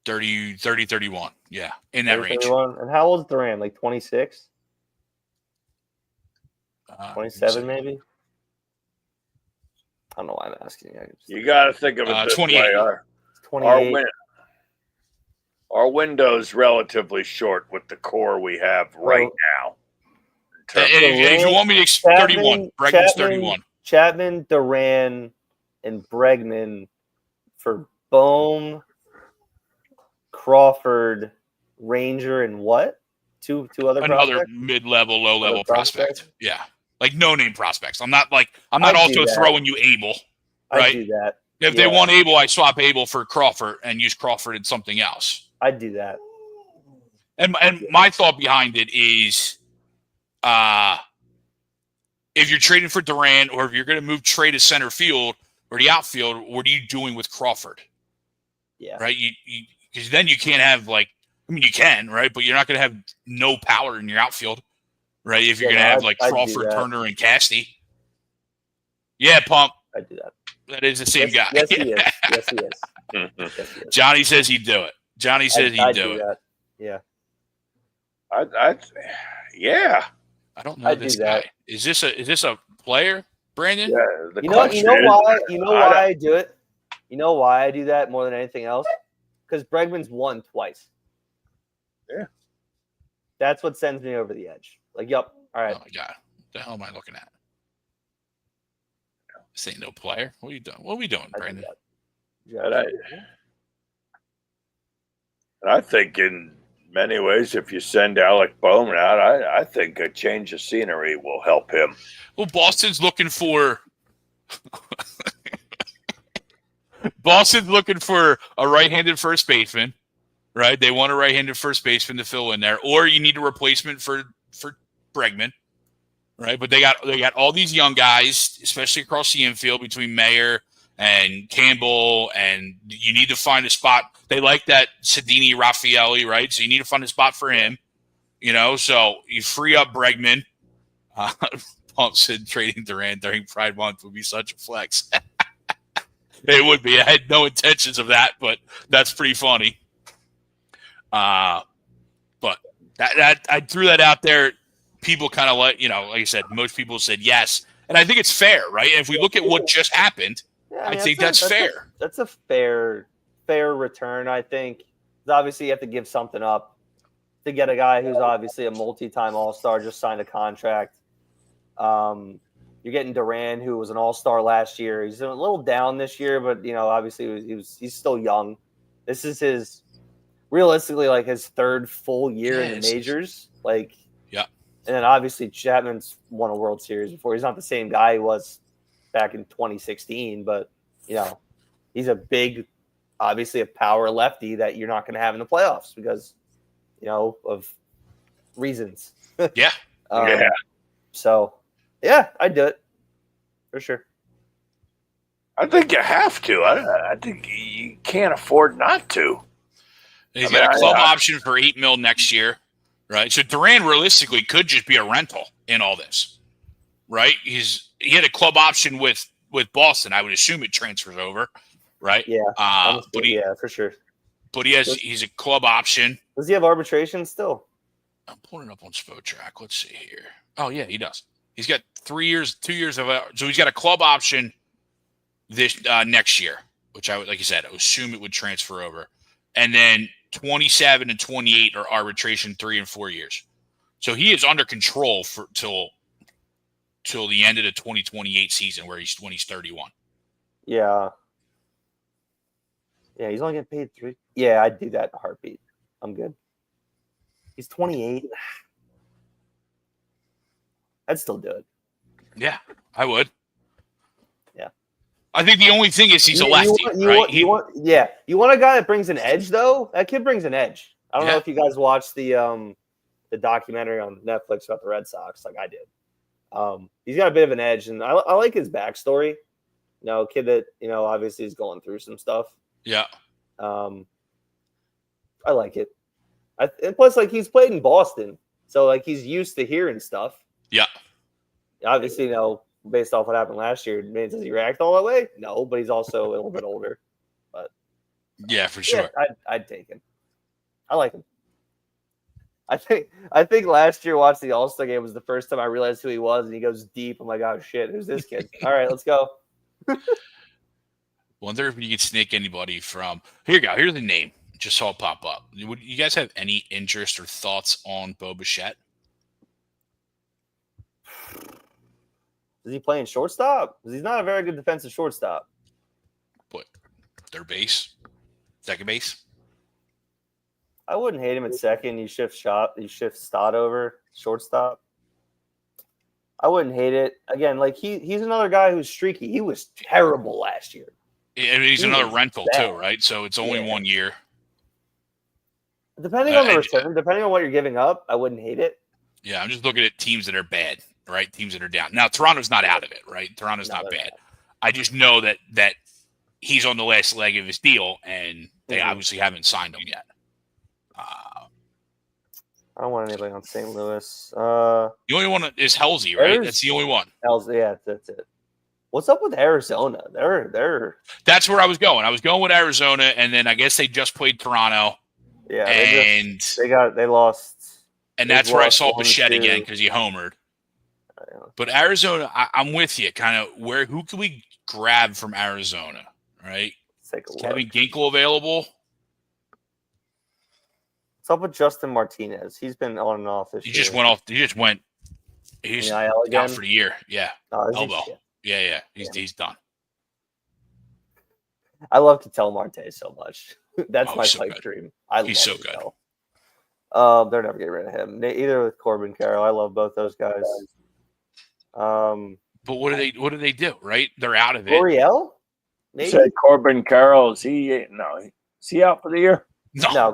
30, 31. Yeah, in that range. 31. And how old is Duran? Like 26? 27 maybe? I don't know why I'm asking. You got to think of it this 28. way. 28. Our window's relatively short with the core we have right now. If you want me to, 31. Bregman's 31. Chapman, Duran, and Bregman for Bohm, Crawford, Ranger, and what? Two other Another prospects? mid-level, low-level prospect. Yeah, like no-name prospects. I'm not also throwing you Abel. Right? I'd do that. If they want Abel, I swap Abel for Crawford and use Crawford in something else. I'd do that. And my thought behind it is, if you're trading for Duran, or if you're going to move trade to center field or the outfield, what are you doing with Crawford? Yeah. Right. Because then you can't have you can, right? But you're not going to have no power in your outfield, right? If you're going to have Crawford, Turner, and Casty. Yeah, Pump. I'd do that. That is the same guy. Yes, he is. Yes, he is. Mhm. Yes, he is. Johnny says he'd do it. Johnny says he'd do it. That. Yeah. Yeah. I don't know this guy. Is this a player, Brandon? Yeah. You know why I do it? You know why I do that more than anything else? Because Bregman's won twice. Yeah. That's what sends me over the edge. Like, yep. All right. Oh my God. What the hell am I looking at? This ain't no player. What are you doing? What are we doing, Brandon? I think in many ways, if you send Alec Bowman out, I think a change of scenery will help him. Well, Boston's looking for a right-handed first baseman, right? They want a right-handed first baseman to fill in there, or you need a replacement for Bregman, right? But they got all these young guys, especially across the infield between Mayer and Campbell, and you need to find a spot. They like that Cedini Raffaelli, right? So you need to find a spot for him, so you free up Bregman. Pump said trading Duran during Pride Month would be such a flex. It would be. I had no intentions of that, but that's pretty funny. But that I threw that out there. People kind of like I said, most people said yes. And I think it's fair, right? And if we look at what just happened, I think that's fair. That's a fair return, I think. Obviously, you have to give something up to get a guy who's obviously a multi-time All-Star, just signed a contract. You're getting Duran, who was an All-Star last year. He's a little down this year, but obviously he's still young. This is realistically his third full year in the majors. Yeah. And then obviously Chapman's won a World Series before. He's not the same guy he was back in 2016, but he's a big, obviously a power lefty that you're not going to have in the playoffs because of reasons. Yeah. So yeah, I'd do it for sure. I think you have to. I think you can't afford not to. He's got a club option for $8 million next year, right? So Duran realistically could just be a rental in all this, right? He had a club option with Boston. I would assume it transfers over, right? Yeah, but for sure. But he's a club option. Does he have arbitration still? I'm pulling it up on Spotrac. Let's see here. Oh yeah, he does. He's got 2 years of so he's got a club option this next year, which I would, like you said, I would assume it would transfer over, and then 27 and 28 are arbitration 3 and 4 years. So he is under control for till the end of the 2028 season, when he's 31. Yeah. Yeah, he's only getting paid 3. Yeah, I'd do that in a heartbeat. I'm good. He's 28. I'd still do it. Yeah, I would. Yeah. I think the only thing is he's a lefty, right? You want a guy that brings an edge, though? That kid brings an edge. I don't know if you guys watched the documentary on Netflix about the Red Sox, like I did. He's got a bit of an edge, and I like his backstory. Kid that, obviously is going through some stuff. Yeah. I like it. And plus, he's played in Boston, so he's used to hearing stuff. Yeah. Obviously, based off what happened last year, does he react all that way? No, but he's also a little bit older. But yeah, for sure. Yeah, I'd take him. I like him. I think last year watching the All-Star game was the first time I realized who he was, and he goes deep. I'm like, oh shit, who's this kid? All right, let's go. Wonder if you could sneak anybody from. Here you go. Here's the name. Just saw it pop up. Would you guys have any interest or thoughts on Bo Bichette? Is he playing shortstop? Because he's not a very good defensive shortstop. What? Third base? Second base? I wouldn't hate him at second. You shift Stott over shortstop. I wouldn't hate it. Again, like he's another guy who's streaky. He was terrible last year. And he's another rental too, right? So it's only 1 year. Depending on the return, depending on what you're giving up, I wouldn't hate it. Yeah, I'm just looking at teams that are bad, right? Teams that are down. Now Toronto's not out of it, right? Toronto's not bad. I just know that he's on the last leg of his deal, and they obviously haven't signed him yet. I don't want anybody on St. Louis. The only one is Halsey, right? That's the only one. Yeah, that's it. What's up with Arizona? They're That's where I was going. I was going with Arizona, and then I guess they just played Toronto. Yeah, they lost. And that's where I saw Bichette again because he homered. But Arizona, I'm with you. Kind of who can we grab from Arizona, right? Let's take a look. Kevin Ginkel available? What's up with Justin Martinez? He's been on and off this year. He just went off. He's out for the year. Yeah. Elbow. Yeah. He's done. I love Ketel Marte so much. That's my so pipe good. dream. He's so good. They're never getting rid of him. Either with Corbin Carroll. I love both those guys. But what do they do? Right? They're out of it. L'Oreal? You said Corbin Carroll. Is he out for the year? No.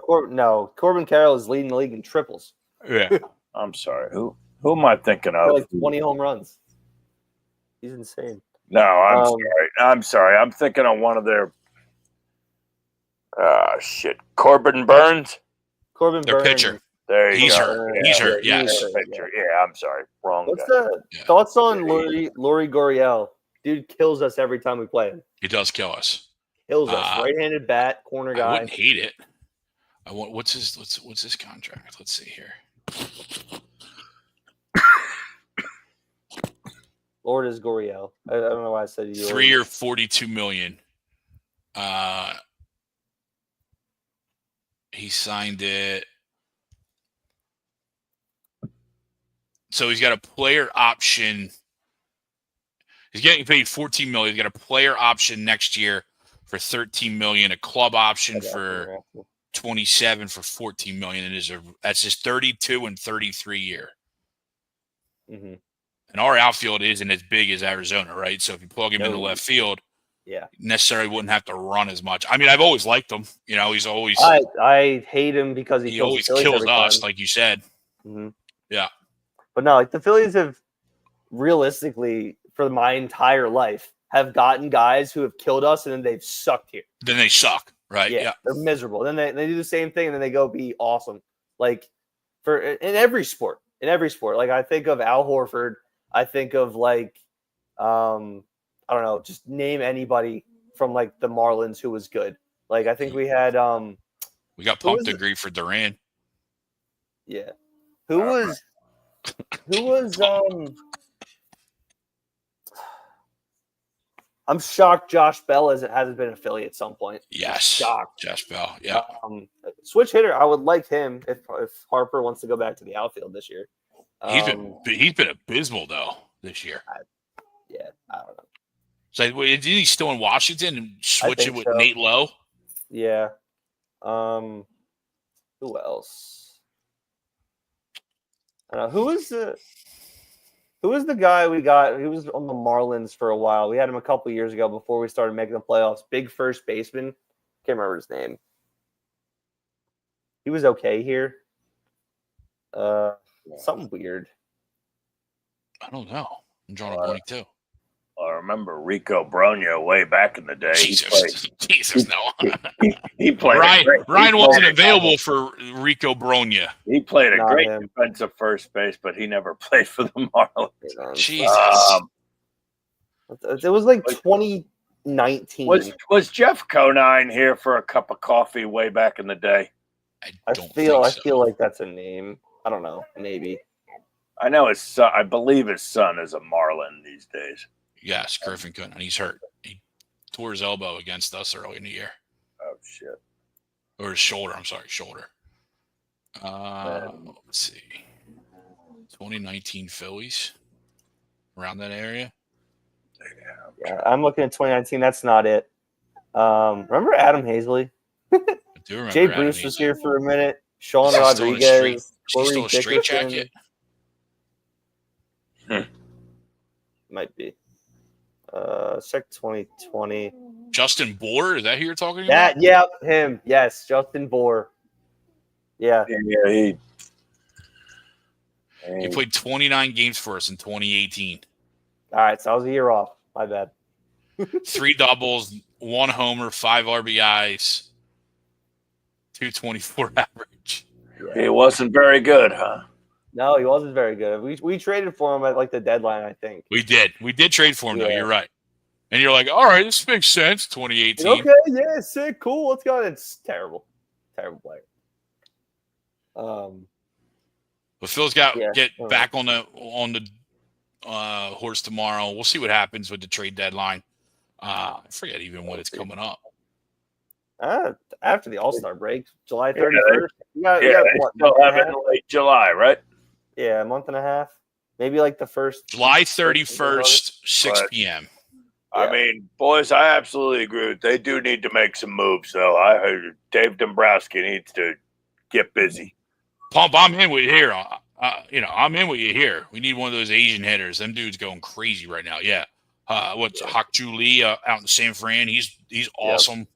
Corbin Carroll is leading the league in triples. Yeah. I'm sorry. Who am I thinking of? Like 20 home runs. He's insane. No, I'm sorry. I'm thinking of one of their Corbin Burns. Their pitcher. There you go. Hurt. He's hurt. Yes. Pitcher. Yeah, I'm sorry. Wrong. What's the thoughts on Lori Gurriel? Dude kills us every time we play him. He does kill us. Kills us. Right-handed bat, corner guy. I wouldn't hate it. What's his contract? Let's see here. Lourdes Gurriel. I don't know why I said you. 3 year, $42 million. He signed it. So he's got a player option. He's getting paid $14 million. He's got a player option next year for $13 million. A club option for 27 for $14 million. That's his 32 and 33 year. Mm-hmm. And our outfield isn't as big as Arizona, right? So if you plug him in the left field, necessarily wouldn't have to run as much. I mean, I've always liked him. He's always. I hate him because he always kills us, like you said. Mm-hmm. Yeah. But no, like the Phillies have realistically, for my entire life, have gotten guys who have killed us and then they've sucked here. Then they suck, right? Yeah. They're miserable. Then they do the same thing and then they go be awesome. Like in every sport. Like I think of Al Horford. I think of I don't know, just name anybody from like the Marlins who was good. Like I think we had we got pumped degree for Duran. Yeah. Who was I'm shocked Josh Bell hasn't been a Philly at some point. Yes. Shocked. Josh Bell. Yeah. Switch hitter. I would like him if Harper wants to go back to the outfield this year. He's been abysmal though this year. I don't know. So is he still in Washington and switch it with Nate Lowe? Yeah. Who else? I don't know. Who was the guy we got? He was on the Marlins for a while. We had him a couple years ago before we started making the playoffs. Big first baseman. Can't remember his name. He was okay here. Something weird. I don't know. I'm drawing a blank too. I remember Rico Brogna way back in the day. Jesus, no. He played. Ryan wasn't available for Rico Brogna. He played a great defensive first base, but he never played for the Marlins. Jesus. It was like 2019. Was Jeff Conine here for a cup of coffee way back in the day? I don't feel think so. like that's a name. I don't know. Maybe. I know his son. I believe his son is a Marlin these days. Yes, Griffin couldn't, and he's hurt. He tore his elbow against us early in the year. Oh shit! Or his shoulder. I'm sorry, shoulder. Let's see. 2019 Phillies, around that area. Yeah, I'm looking at 2019. That's not it. Remember Adam Hazley? I do remember Jay Adam Bruce was Hazley. here for a minute. Sean Is he still in a straight- Rodriguez. Is he still a straight jacket? Might be. Check 2020. Justin Bohr, is that who you're talking about? Yeah, him. Yes, Justin Bohr. Yeah. Yeah, He played 29 games for us in 2018. All right, so I was a year off. My bad. 3 doubles, 1 homer, 5 RBIs, 224 average. he wasn't very good, huh? No, he wasn't very good. We traded for him at like the deadline, I think. We did trade for him, though. Yeah. You're right. And you're like, all right, this makes sense. 2018. Okay, yeah, sick, cool. Let's go. It's terrible. Terrible player. But Phil's got get all back on the horse tomorrow. We'll see what happens with the trade deadline. I forget even when it's coming up. After the All-Star break, July 31st. They still have it in late July, right? Yeah, a month and a half. Maybe like the first. July 31st, 6 p.m. I mean, boys, I absolutely agree. They do need to make some moves, though. I heard Dave Dombrowski needs to get busy. Pump, I'm in with you here. I'm in with you here. We need one of those Asian hitters. Them dudes going crazy right now. Yeah. What's Hak-Ju Lee out in San Fran? He's awesome.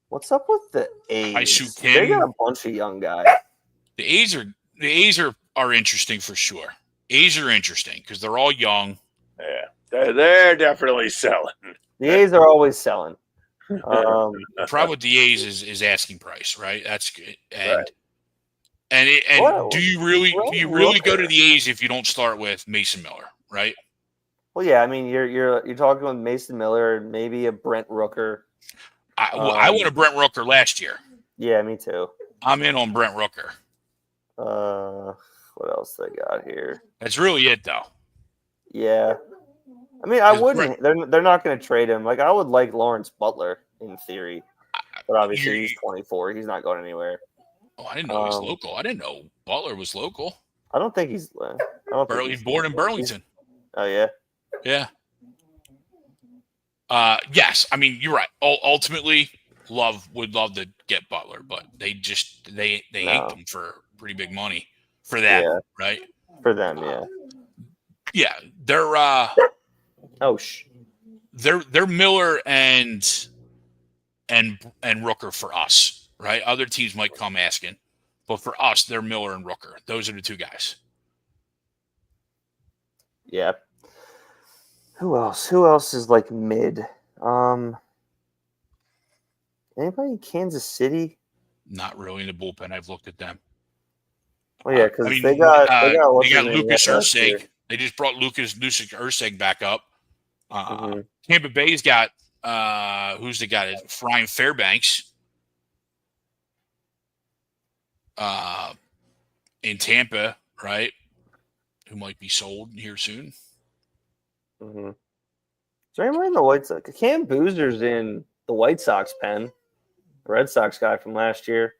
What's up with the A's? I-Soo They Kim. got a bunch of young guys. The A's are interesting for sure. A's are interesting because they're all young. Yeah, they're definitely selling. The A's are always selling. The problem with the A's is asking price, right? That's good. And do you really go to the A's if you don't start with Mason Miller, right? Well, yeah, I mean you're talking with Mason Miller, maybe a Brent Rooker. I went a Brent Rooker last year. Yeah, me too. I'm in on Brent Rooker. What else they got here? That's really it, though. Yeah, I mean I wouldn't. They're not going to trade him. Like I would like Lawrence Butler in theory, but obviously he's 24. He's not going anywhere. Oh, I didn't know he was local. I didn't know Butler was local. I don't think he's. He's born in Burlington. Oh yeah. Yeah. Yes, I mean you're right. Ultimately, would love to get Butler, but they inked him for pretty big money for that, right? For them, yeah. Yeah, they're they're Miller and Rooker for us, right? Other teams might come asking, but for us, they're Miller and Rooker. Those are the two guys. Yeah. Who else? Who else is like mid? Anybody in Kansas City? Not really in the bullpen. I've looked at them. Well, yeah, because they got Lucas Urseg. They just brought Lucas Urseg back up. Tampa Bay's got who's the guy? Ryan Fairbanks. In Tampa, right? Who might be sold here soon. Mm-hmm. Is there anyone in the White Sox? Cam Boozer's in the White Sox pen. The Red Sox guy from last year.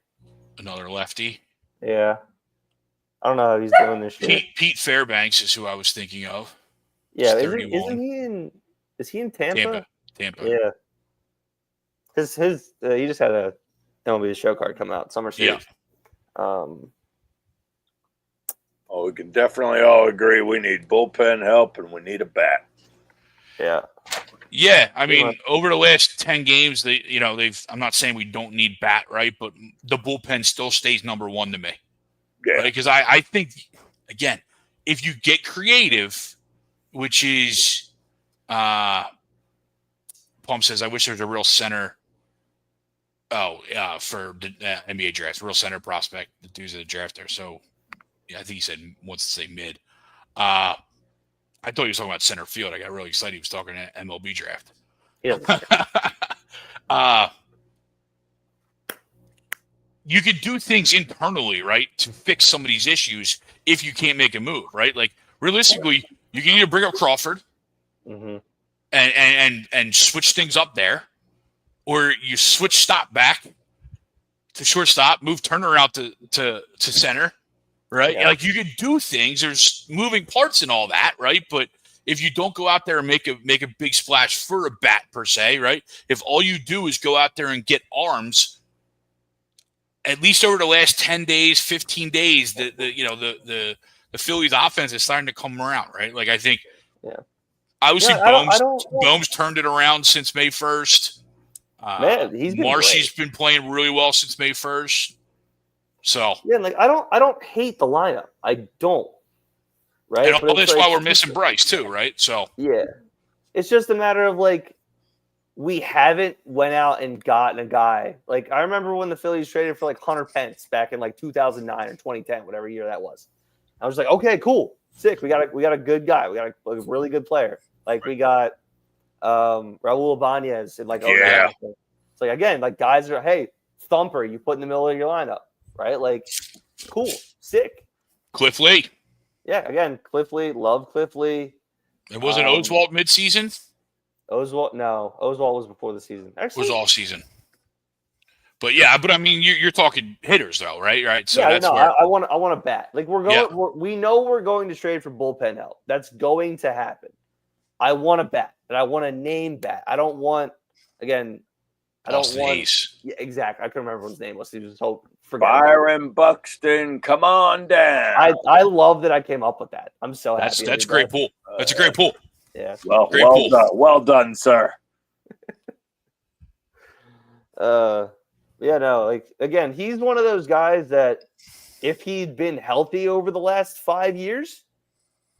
Another lefty. Yeah. I don't know how he's doing this year. Pete Fairbanks is who I was thinking of. Yeah, is he in Tampa? Tampa. Yeah. His he just had a MLB The Show card come out, Summer Series. Yeah. We can definitely all agree we need bullpen help and we need a bat. Yeah. Yeah, I mean, over the last 10 games, I'm not saying we don't need bat, right? But the bullpen still stays number one to me. Yeah. Because I think, again, if you get creative, which is, Plum says, I wish there was a real center. For the NBA draft, real center prospect, the dudes of the draft there. So, yeah, I think he said wants to say mid. I thought he was talking about center field. I got really excited. He was talking MLB draft. Yeah. you could do things internally, right, to fix some of these issues if you can't make a move, right? Like realistically, you can either bring up Crawford and switch things up there, or you switch stop back to shortstop, move Turner out to center, right? Yeah. Like you could do things. There's moving parts and all that, right? But if you don't go out there and make a big splash for a bat per se, right? If all you do is go out there and get arms, at least over the last 10 days, 15 days, the Phillies offense is starting to come around, right? Like I think obviously Bohm's turned it around since May 1st. Man, he's been Marshy's great. been playing really well since May 1st. So yeah, like I don't hate the lineup. I don't. Right. And all this while we're missing Bryce too, right? So yeah, it's just a matter of like we haven't went out and gotten a guy. Like I remember when the Phillies traded for like Hunter Pence back in like 2009 or 2010, whatever year that was. I was like, okay, cool, sick. We got a good guy. We got a really good player. Like we got Raul Ibanez and like it's like again, like guys are Thumper, you put in the middle of your lineup, right? Like cool, sick. Cliff Lee. Yeah, again, Cliff Lee, love Cliff Lee. It wasn't Oswalt midseason? Oswalt was before the season. Actually, it was all season. But yeah, I mean, you're talking hitters though, right? Right. So yeah, that's where I want to bat. Like we know we're going to trade for bullpen help. That's going to happen. I want to bat, and I want to name bat. I don't want Hayes. Yeah, exactly. I couldn't remember what his name was. He was so Byron Buxton, come on down. I love that I came up with that. I'm so happy. That's a great pull. That's a great pull. Yeah. Well done, sir. Yeah, no, like again, he's one of those guys that if he'd been healthy over the last 5 years,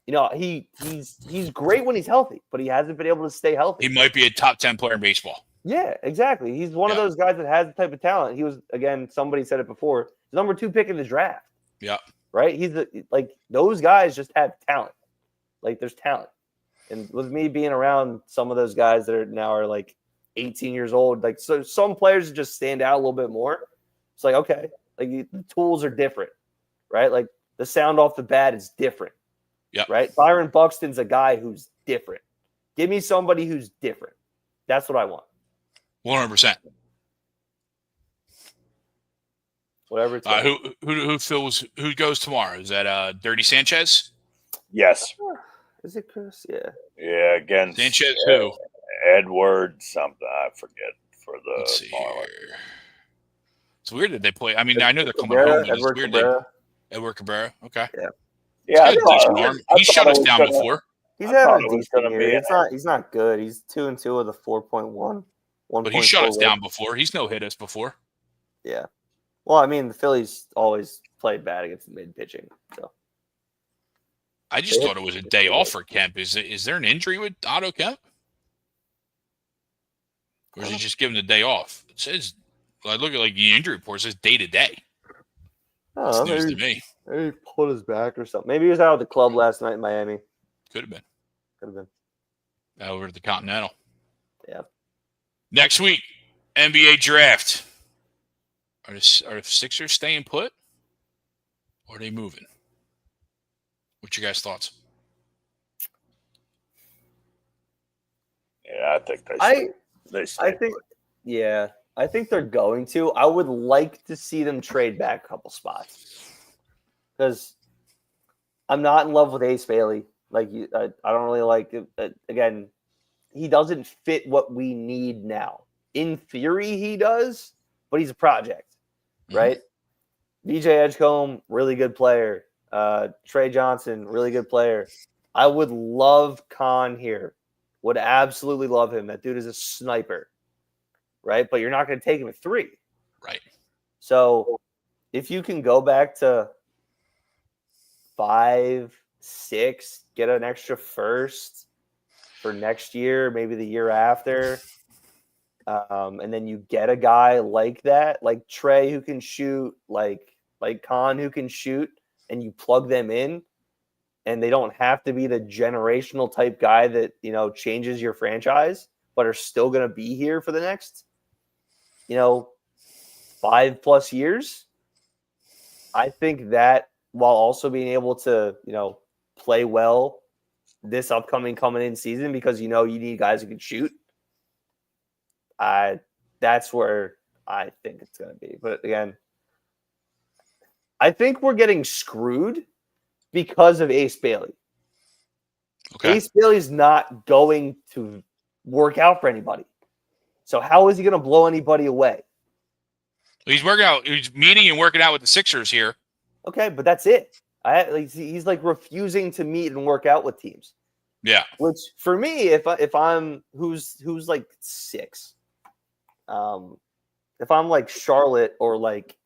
he's great when he's healthy, but he hasn't been able to stay healthy. He might be a top 10 player in baseball. Yeah, exactly. He's one of those guys that has the type of talent. He was, again, somebody said it before, number 2 pick in the draft. Yeah. Right? He's like those guys just have talent. Like there's talent. And with me being around some of those guys that are like 18 years old, like so some players just stand out a little bit more. It's like, okay, like the tools are different, right? Like the sound off the bat is different. Yeah. Right? Byron Buxton's a guy who's different. Give me somebody who's different. That's what I want. 100%. Whatever it's who goes tomorrow? Is that Dirty Sanchez? Yes. Is it Chris? Yeah. Yeah, against Sanchez who? Edward something. I forget for the Let's see Marlins. here. It's weird that they play. I mean, I know they're coming home, but Edward it's weird Cabrera. Edward Cabrera. Okay. Yeah. Yeah, He shut us down before. He's having a decent year. He's not good. He's 2-2 with a 4.1. But he shut us down before. He's no hit us before. Yeah. Well, I mean, the Phillies always played bad against the mid pitching. So I just thought it was a day off for Kemp. Is there an injury with Otto Kemp? Or is he just giving the day off? It says, I look at like the injury report, it says day to day. It's news to me. Maybe he pulled his back or something. Maybe he was out at the club last night in Miami. Could have been. Been. Over at the Continental. Yeah. Next week, NBA draft. Are the Sixers staying put? Or are they moving? What's your guys' thoughts? Yeah, I think they I think they're going to. I would like to see them trade back a couple spots. Because I'm not in love with Ace Bailey. Like I don't really like it. Again, he doesn't fit what we need now. In theory, he does, but he's a project, right? DJ Edgecombe, really good player. Trey Johnson, really good player. I would love Khan here. Would absolutely love him. That dude is a sniper, right? But you're not going to take him at 3. Right. So if you can go back to 5, 6, get an extra first for next year, maybe the year after, and then you get a guy like that, like Trey who can shoot, like Khan who can shoot, and you plug them in, and they don't have to be the generational type guy that, changes your franchise, but are still going to be here for the next, 5+ years. I think that while also being able to, play well this upcoming coming in season, because you need guys who can shoot. That's where I think it's going to be. But again, I think we're getting screwed because of Ace Bailey. Okay. Ace Bailey's not going to work out for anybody. So how is he going to blow anybody away? He's meeting and working out with the Sixers here. Okay, but that's it. He's like refusing to meet and work out with teams. Yeah. Which for me, if I'm who's like 6, if I'm like Charlotte or like,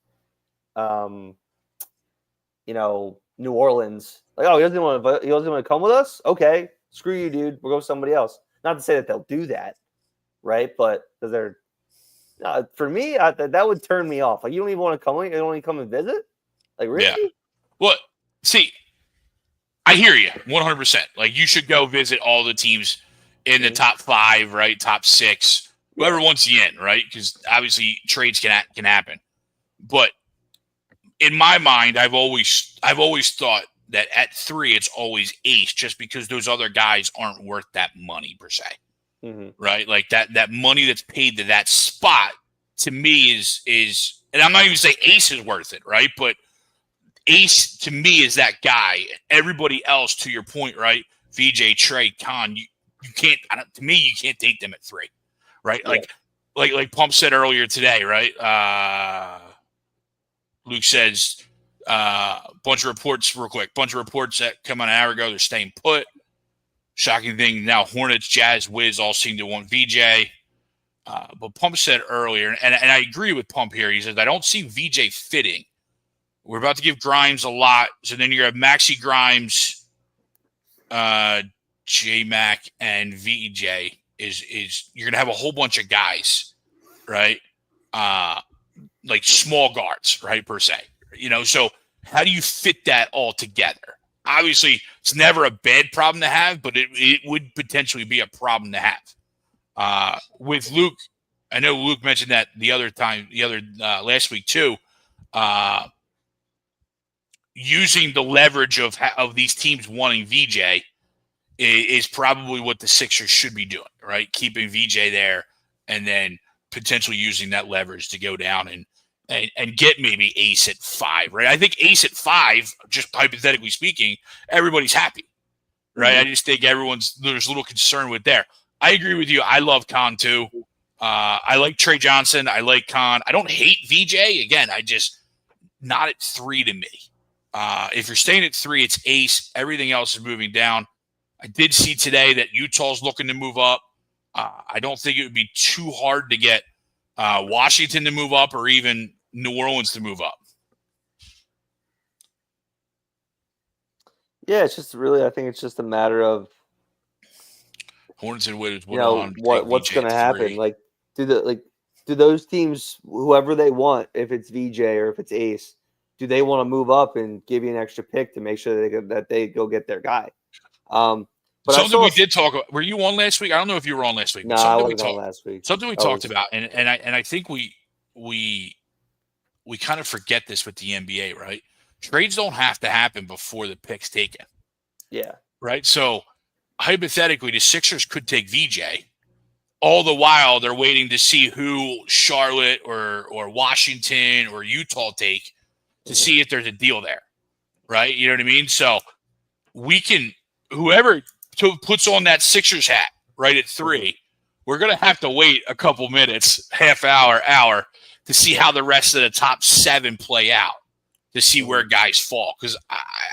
New Orleans, like, oh, he doesn't want to come with us. Okay, screw you, dude. We'll go with somebody else. Not to say that they'll do that, right? But because they're for me, that would turn me off. Like, you don't even want to come. You don't want to come and visit. Like, really? Yeah. Well, see, I hear you 100%. Like, you should go visit all the teams in the top 5, right? Top 6, whoever wants you in, right? Because obviously trades can happen. But in my mind, I've always thought that at 3 it's always Ace, just because those other guys aren't worth that money per se, right? Like that money that's paid to that spot to me is, and I'm not even saying Ace is worth it, right? But Ace to me is that guy. Everybody else, to your point, right? VJ, Trey, Con, you can't. To me, you can't take them at 3, right? Yeah. Like Pump said earlier today, right? Luke says bunch of reports real quick. Bunch of reports that come on an hour ago. They're staying put. Shocking thing now, Hornets, Jazz, Wiz all seem to want VJ. But Pump said earlier, and I agree with Pump here. He says, I don't see VJ fitting. We're about to give Grimes a lot. So then you have Maxi Grimes, J-Mac, and VJ. Is you're going to have a whole bunch of guys, right? Like small guards, right, per se. So how do you fit that all together? Obviously, it's never a bad problem to have, but it would potentially be a problem to have. With Luke, I know Luke mentioned that last week too. Using the leverage of these teams wanting VJ is probably what the Sixers should be doing, right? Keeping VJ there and then potentially using that leverage to go down and get maybe Ace at 5, right? I think Ace at 5, just hypothetically speaking, everybody's happy, right? I just think there's a little concern with there. I agree with you. I love Con too. I like Trey Johnson. I like Con. I don't hate VJ. Again, not at 3 to me. If you're staying at 3, it's Ace. Everything else is moving down. I did see today that Utah's looking to move up. I don't think it would be too hard to get Washington to move up or even New Orleans to move up. Yeah, it's just really, I think it's just a matter of Hornets and Wiz, what's going to happen. Like, do those teams, whoever they want, if it's VJ or if it's Ace, do they want to move up and give you an extra pick to make sure that they go get their guy? But something we did talk about. Were you on last week? I don't know if you were on last week. No, I wasn't on last week. Something we talked about, and I think we kind of forget this with the NBA, right? Trades don't have to happen before the pick's taken. Yeah. Right? So hypothetically, the Sixers could take VJ. All the while, they're waiting to see who Charlotte or Washington or Utah take to see if there's a deal there. Right? You know what I mean? So we can – whoever puts on that Sixers hat right at 3, we're going to have to wait a couple minutes, half hour, to see how the rest of the top 7 play out, to see where guys fall. Because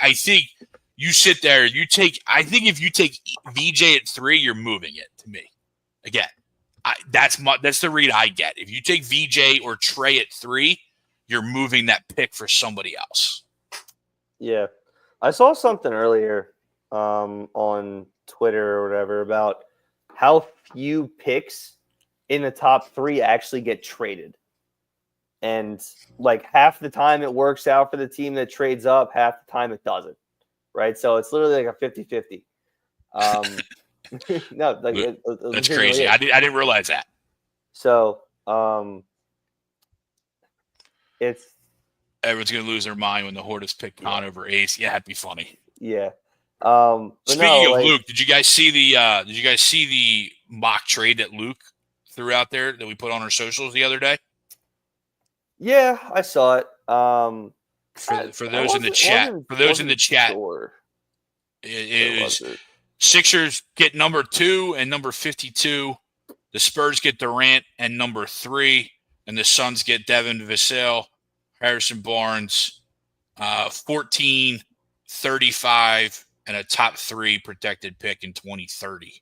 I think you sit there, I think if you take VJ at 3, you're moving it to me. Again, that's the read I get. If you take VJ or Trey at 3, you're moving that pick for somebody else. Yeah. I saw something earlier on Twitter or whatever about how few picks in the top 3 actually get traded. And like half the time it works out for the team that trades up, half the time it doesn't. Right. So it's literally like a 50-50. No, like that's crazy. I didn't realize that. So Everyone's going to lose their mind when the Hornets pick Con over Ace. Yeah, that'd be funny. Yeah. Speaking of Luke, did you guys see the mock trade that Luke threw out there that we put on our socials the other day? Yeah, I saw it. For those in the chat, sure. it was Sixers get number 2 and number 52. The Spurs get Durant and number 3, and the Suns get Devin Vassell, Harrison Barnes, 14, 35, and a top 3 protected pick in 2030.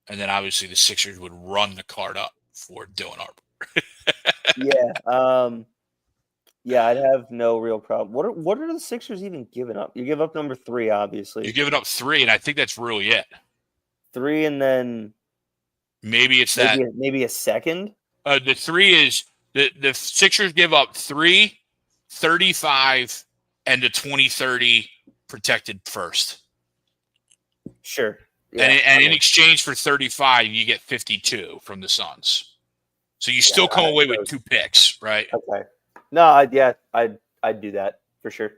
And then obviously the Sixers would run the card up for Dylan Harper. Yeah, I'd have no real problem. What are the Sixers even giving up? You give up number 3, obviously. You're giving up 3, and I think that's really it. 3, and then maybe a second. The 3 is the Sixers give up 3, 35, and the 2030 protected first. Sure. Yeah, and in exchange for 35, you get 52 from the Suns. So you still come away with 2 picks, right? Okay. No, I'd do that for sure.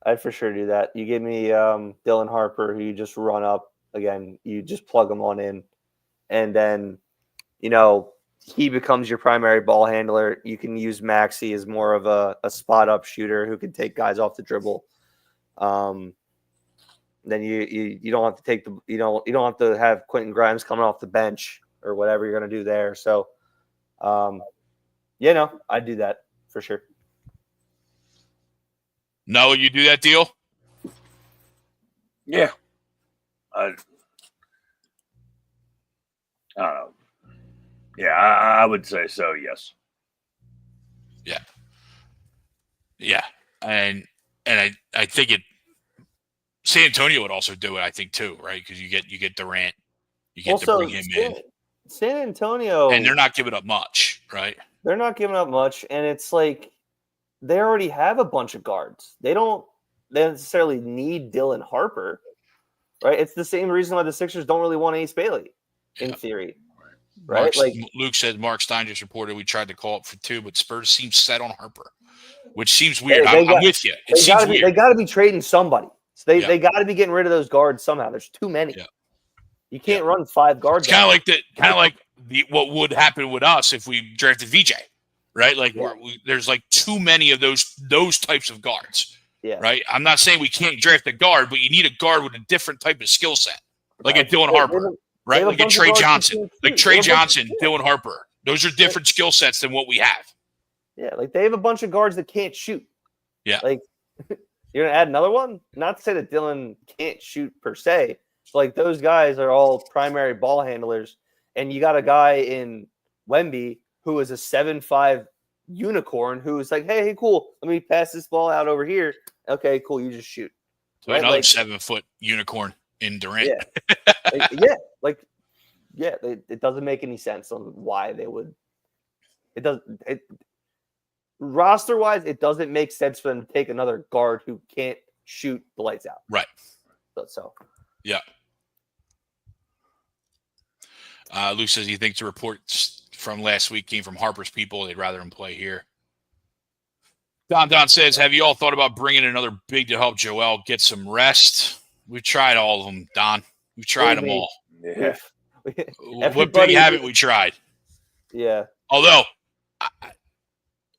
I'd for sure do that. You give me Dylan Harper, who you just run up again. You just plug him on in, and then he becomes your primary ball handler. You can use Maxey as more of a spot up shooter who can take guys off the dribble. Then you don't have to take you don't have to have Quentin Grimes coming off the bench or whatever you're going to do there. So, I'd do that for sure. No, you do that deal? Yeah. I don't know. Yeah, I would say so, yes. Yeah. Yeah. And I think San Antonio would also do it, I think, too, right? Because you get Durant. You get to bring him in. San Antonio. And they're not giving up much, right? They're not giving up much, and it's like they already have a bunch of guards. They don't necessarily need Dylan Harper, right? It's the same reason why the Sixers don't really want Ace Bailey, in theory, right? Luke said Mark Stein just reported we tried to call up for 2, but Spurs seem set on Harper, which seems weird. I'm with you. It seems weird. They got to be trading somebody. So they got to be getting rid of those guards somehow. There's too many. Yeah. You can't run 5 guards. It's kind of like what would happen with us if we drafted VJ, right? Like there's like too many of those types of guards, right? I'm not saying we can't draft a guard, but you need a guard with a different type of skill set, like a Dylan Harper, right? Like a Trey Johnson, Dylan Harper. Those are different skill sets than what we have. Yeah, like they have a bunch of guards that can't shoot. Yeah, like you're gonna add another one. Not to say that Dylan can't shoot per se. Like those guys are all primary ball handlers, and you got a guy in Wemby who is a 7'5" unicorn who's like, hey, cool, let me pass this ball out over here. Okay, cool, you just shoot. So right? Another 7-foot unicorn in Durant. It doesn't make any sense on why they would. It doesn't. Roster wise, it doesn't make sense for them to take another guard who can't shoot the lights out. Right. So. Yeah. Luke says he thinks the reports from last week came from Harper's people. They'd rather him play here. Don says, have you all thought about bringing another big to help Joel get some rest? We've tried all of them, Don. We've tried them all. Yeah. What big haven't we tried? Yeah. Although,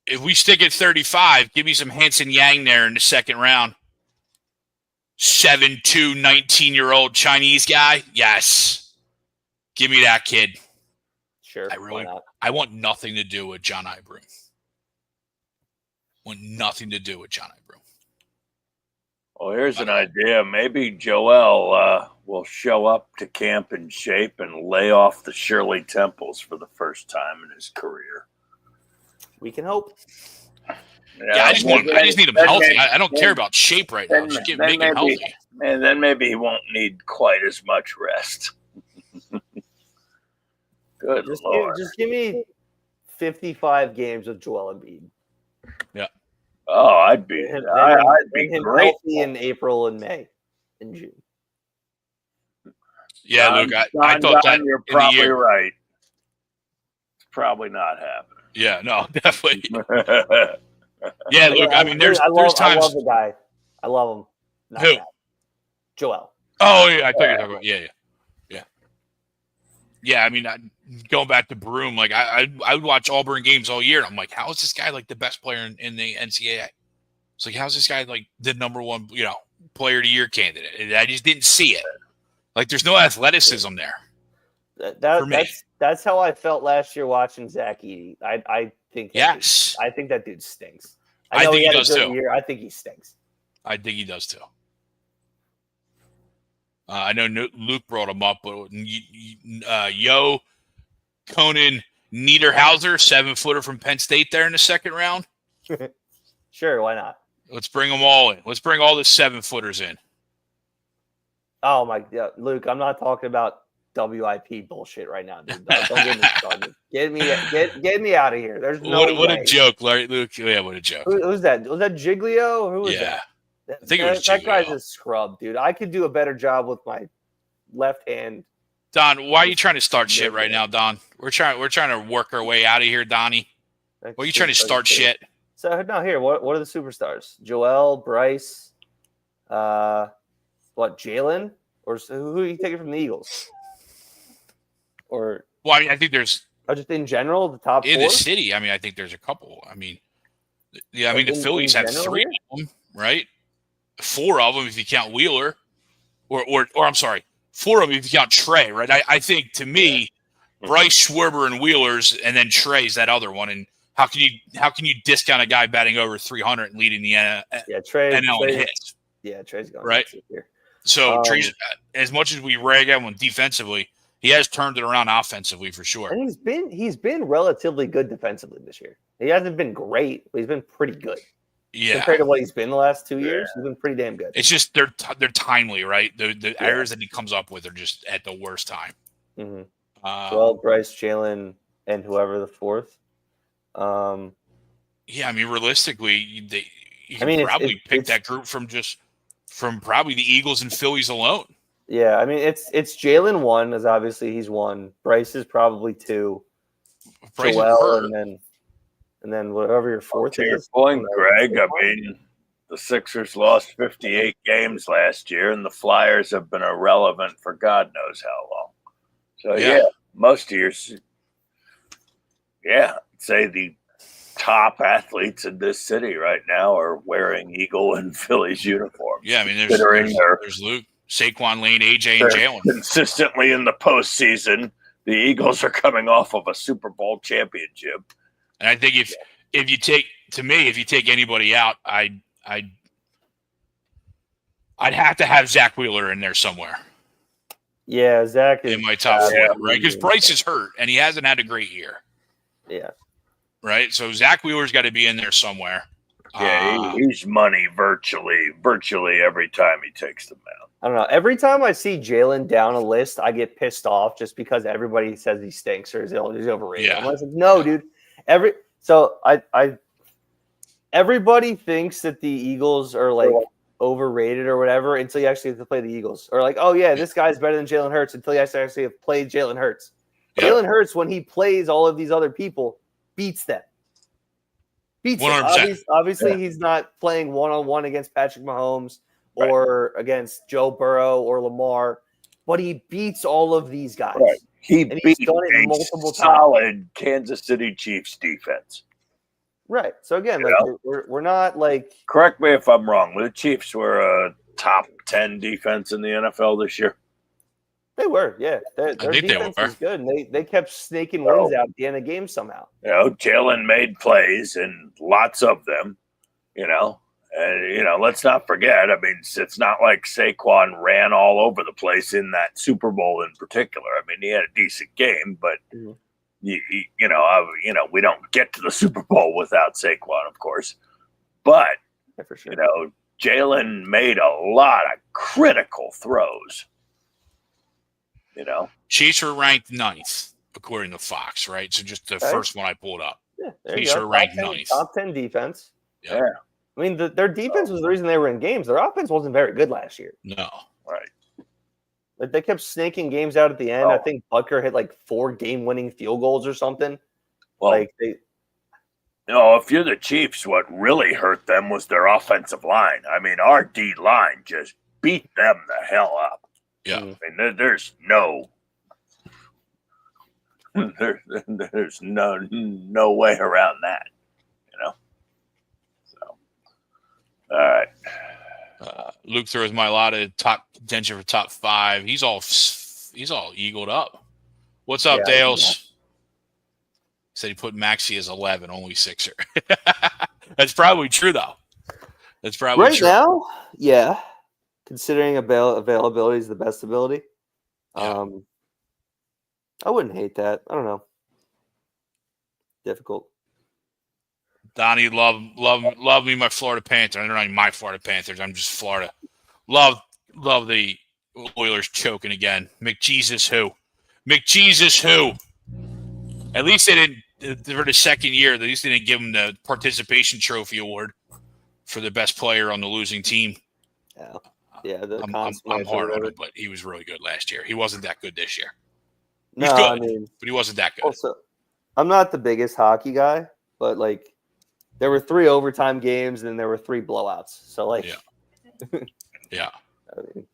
if we stick at 35, give me some Hanson Yang there in the second round. 7'2", 19-year-old Chinese guy. Yes. Give me that kid. Sure. I want nothing to do with John Ibram. Well, here's an idea. Maybe Joel will show up to camp in shape and lay off the Shirley Temples for the first time in his career. We can hope. Yeah, I just need him healthy. I don't care about shape right now. Just make him healthy. And then maybe he won't need quite as much rest. Good Lord. Just give me 55 games of Joel Embiid. Yeah. Oh, I'd be great healthy in April and May and June. Yeah, Luke, I thought that you're probably right. It's probably not happening. Yeah, no, definitely. Yeah, Luke. I mean, there's I times. love the guy. I love him. Not Who? that. Joel. Oh yeah, I thought you were talking about. Yeah. I mean, going back to Broom, like I would watch Auburn games all year, and I'm like, how is this guy like the best player in the NCAA? It's like, how's this guy like the number one, player of the year candidate? And I just didn't see it. Like, there's no athleticism there. For me. That's how I felt last year watching Zach Edey. I think I think that dude stinks. I know think he had does a good too. year. I think he stinks. I think he does too. I know Luke brought him up, but Yo, Conan Niederhauser, 7-footer from Penn State there in the second round. Sure, why not? Let's bring them all in. Let's bring all the 7-footers in. Oh my God, Luke! I'm not talking about WIP bullshit right now, dude. Don't get me started. Get me out of here. There's no What way. a joke, Larry Luke. Yeah, what a joke. Who's that? Was that Giglio? Who was that? I think it was that Giglio. guy's a scrub, dude. I could do a better job with my left hand. Don, why are you trying to start shit right now, Don? We're trying to work our way out of here, Donnie. Why are you trying to start shit? So now here, what are the superstars? Joel, Bryce, Jalen, or who are you taking from the Eagles? Or Well, I mean, I think there's just in general the top in four? the city. I mean, I think there's a couple. I mean, the Phillies have 3 of them, right? 4 of them if you count Wheeler, or I'm sorry, 4 of them if you count Trey, right? I think to me, Bryce, Schwarber, and Wheeler's, and then Trey's that other one. And how can you discount a guy batting over 300 and leading the NL in hits? Yeah, Trey's going right here. So Trey's, as much as we rag at him defensively, he has turned it around offensively for sure. And he's been relatively good defensively this year. He hasn't been great, but he's been pretty good. Yeah, compared to what he's been the last 2 years, he's been pretty damn good. It's just they're timely, right? The errors that he comes up with are just at the worst time. Mm-hmm. Well, Bryce, Jalen, and whoever the fourth. Yeah, I mean, realistically, you can probably pick that group from probably the Eagles and Phillies alone. Yeah, I mean, it's Jalen 1, as obviously he's 1. Bryce is probably 2. Bryce Joel, and then whatever your fourth to is. your point, Greg, I mean, the Sixers lost 58 games last year, and the Flyers have been irrelevant for God knows how long. So, most of your say the top athletes in this city right now are wearing Eagle and Phillies uniforms. Yeah, I mean, there's Luke, Saquon, Lane, AJ, and Jalen. Consistently in the postseason, the Eagles are coming off of a Super Bowl championship. And I think if you take anybody out, I'd have to have Zach Wheeler in there somewhere. Yeah, Zach is in my top 4, right? Because Bryce is hurt and he hasn't had a great year. Yeah. Right. So Zach Wheeler's got to be in there somewhere. Yeah, he's money virtually every time he takes them out. I don't know. Every time I see Jalen down a list, I get pissed off just because everybody says he stinks or he's overrated. Yeah. I'm like, no, dude. Everybody thinks that the Eagles are like overrated or whatever until you actually have to play the Eagles. Or like, oh yeah, this guy's better than Jalen Hurts until you actually have played Jalen Hurts. Yeah. Jalen Hurts, when he plays all of these other people, beats them. Obviously, he's not playing one-on-one against Patrick Mahomes or against Joe Burrow or Lamar, but he beats all of these guys. Right. He's done it multiple solid Kansas City Chiefs defense. Right. So again, we're not like. Correct me if I'm wrong. The Chiefs were a top 10 defense in the NFL this year. They were, yeah. Their defense was good, and they kept snaking wins out at the end of games somehow. Jalen made plays and lots of them. And let's not forget. I mean, it's not like Saquon ran all over the place in that Super Bowl in particular. I mean, he had a decent game, but we don't get to the Super Bowl without Saquon, of course. But for sure. Jalen made a lot of critical throws. Chiefs are ranked 9th according to Fox, right? So just the first one I pulled up. Yeah, Chiefs are ranked 9th. Top 10 defense. Yeah. I mean, their defense was the reason they were in games. Their offense wasn't very good last year. No. Right. Like they kept snaking games out at the end. I think Butker hit like 4 game-winning field goals or something. Well, if you're the Chiefs, what really hurt them was their offensive line. I mean, our D line just beat them the hell up. Yeah. I mean, there's no way around that, So, all right. Luke throws my lot of top contention for top 5. He's all eagled up. What's up, Dales? Said he put Maxey as 11, only Sixer. That's probably true, though. That's probably right true. now. Yeah, considering availability is the best ability. Yeah. I wouldn't hate that. I don't know. Difficult. Donnie, love me, my Florida Panthers. They're not even my Florida Panthers. I'm just Florida. Love the Oilers choking again. McJesus who? At least they didn't, for the second year, at least they didn't give him the participation trophy award for the best player on the losing team. Yeah. I'm hard on him, but he was really good last year. He wasn't that good this year. He was good, but he wasn't that good. Also, I'm not the biggest hockey guy, but there were 3 overtime games and then there were 3 blowouts. So yeah.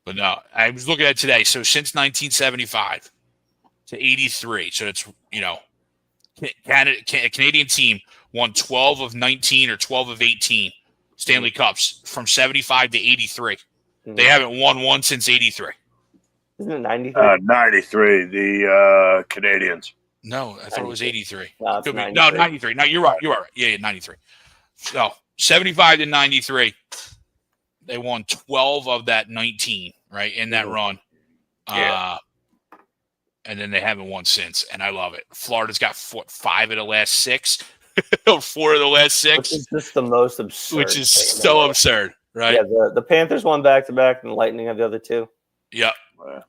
But no, I was looking at it today. So since 1975 to 83, so it's a Canadian team won 12 of 19 or 12 of 18 Stanley Cups from 75 to 83. Mm-hmm. They haven't won one since 83. Isn't it 93? 93, the Canadians. No, I thought it was 83. No, 93. No, you're right. Yeah, 93. So 75 to 93. They won 12 of that 19, right, in that run. Yeah. And then they haven't won since, and I love it. Florida's got 5 of the last 6, or 4 of the last 6. Which is just the most absurd. Which is so absurd, right? Yeah, the Panthers won back-to-back, and the Lightning have the other 2. Yep.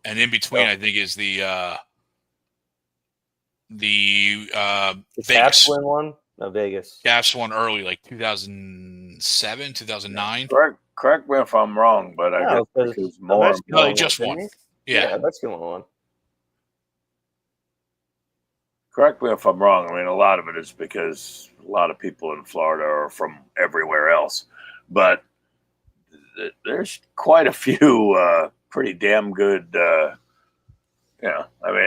And in between, I think, is the Vegas. Caps win one? No, Vegas. Caps won early, like 2007, 2009. Correct me if I'm wrong, but I guess because more. No, they just won. Yeah, that's going one. Correct me if I'm wrong. I mean, a lot of it is because a lot of people in Florida are from everywhere else, but there's quite a few pretty damn good. I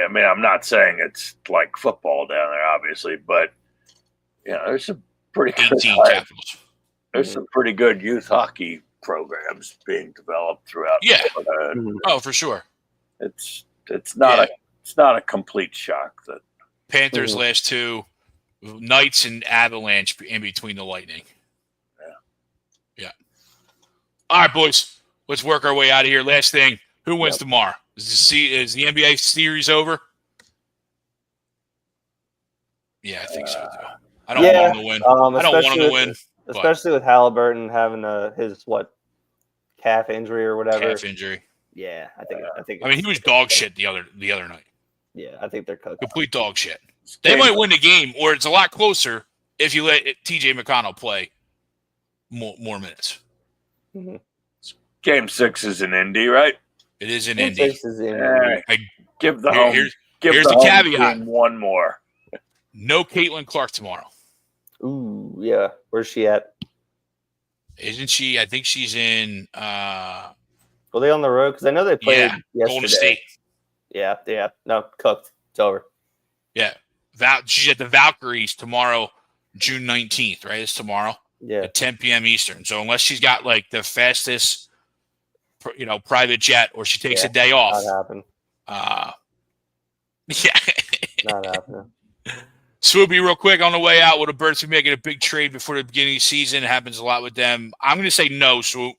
mean, I'm not saying it's like football down there, obviously, but there's some pretty 18 good. Capitals. There's some pretty good youth hockey programs being developed throughout. Florida. Oh, for sure. It's not a complete shock that. Panthers last 2, Knights and Avalanche in between the Lightning. Yeah. All right, boys. Let's work our way out of here. Last thing. Who wins tomorrow? Is the NBA series over? Yeah, I think so, too. I don't want them to win. I don't want them to win. Especially with Halliburton having his calf injury or whatever. Calf injury. Yeah, I think. I mean, he was dog shit the other night. Yeah, I think they're cooked. Complete dog shit. They might win the game, or it's a lot closer if you let TJ McConnell play more minutes. Mm-hmm. Game 6 is in Indy, right? It is in Indy. Give the home. Here's the caveat. One more. No Caitlin Clark tomorrow. Ooh, yeah. Where's she at? Isn't she? I think she's in. Were they on the road? Because I know they played yesterday. Golden State. Yeah. No, cooked. It's over. Yeah. She's at the Valkyries tomorrow, June 19th, right? It's tomorrow. Yeah. At 10 p.m. Eastern. So unless she's got the fastest, private jet, or she takes a day off. Not happen. Not happening. Swoopy, real quick on the way out, will the Birds be making a big trade before the beginning of the season? It happens a lot with them. I'm going to say no, Swoop.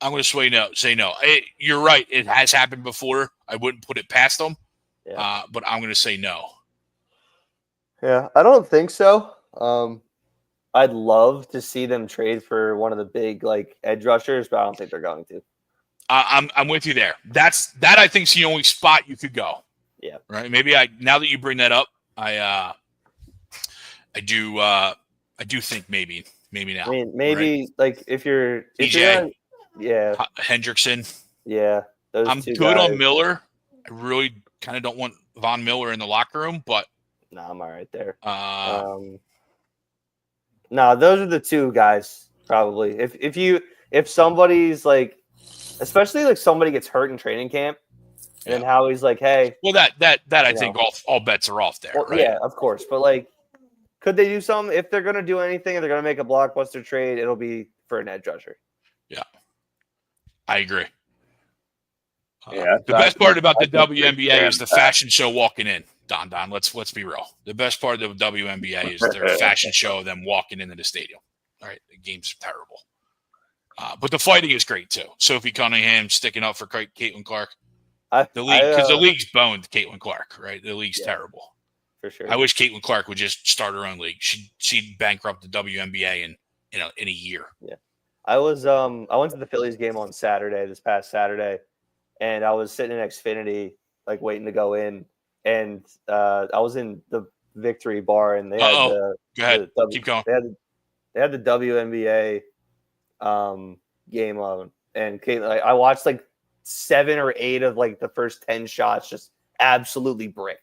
I'm going to say no. You're right. It has happened before. I wouldn't put it past them, but I'm going to say no. Yeah, I don't think so. I'd love to see them trade for one of the big edge rushers, but I don't think they're going to. I'm with you there. That I think is the only spot you could go. Yeah. Right. Maybe now that you bring that up, I do think maybe now. I mean, maybe if you're DJ, yeah, Hendrickson. Yeah, I'm good guys. on Miller. I really kind of don't want Von Miller in the locker room, but no, I'm all right there. No, those are the two guys probably. If somebody's like, especially like somebody gets hurt in training camp, and then Howie's like, hey, well, that I think all bets are off there, well, right? Yeah, of course, but like, could they do something? If they're gonna do anything, and they're gonna make a blockbuster trade, it'll be for an edge rusher. Yeah, I agree. Yeah, the best part about the WNBA is the fashion show walking in. Don, let's be real. The best part of the WNBA is their fashion show of them walking into the stadium. All right, the game's terrible, but the fighting is great too. Sophie Cunningham sticking up for Caitlin Clark. The league, because the league's boned Caitlin Clark, right? The league's terrible. For sure. I wish Caitlin Clark would just start her own league. She'd bankrupt the WNBA in a year. Yeah, I went to the Phillies game on this past Saturday, and I was sitting in Xfinity, like waiting to go in, and I was in the Victory Bar, and they had Go ahead. Keep going. They had the WNBA game on, and I watched like 7 or 8 of like the first 10 shots, just absolutely bricked.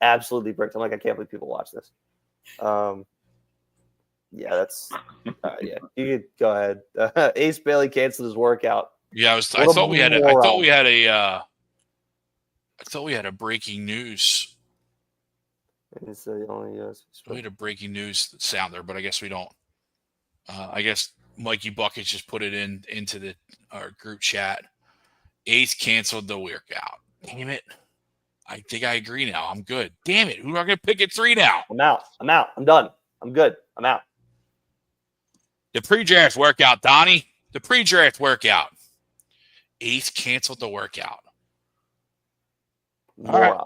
I'm like, I can't believe people watch this. Yeah, that's yeah. You could go ahead. Ace Bailey canceled his workout. Yeah, I thought we had a breaking news. It's the only We had a breaking news sounder, but I guess we don't. I guess Mikey Buckets just put it into our group chat. Ace canceled the workout. Damn it. I think I agree now. I'm good. Damn it. Who are going to pick at 3 now? I'm out. I'm done. I'm good. I'm out. The pre-draft workout, Donnie. The pre-draft workout. Ace canceled the workout. All right.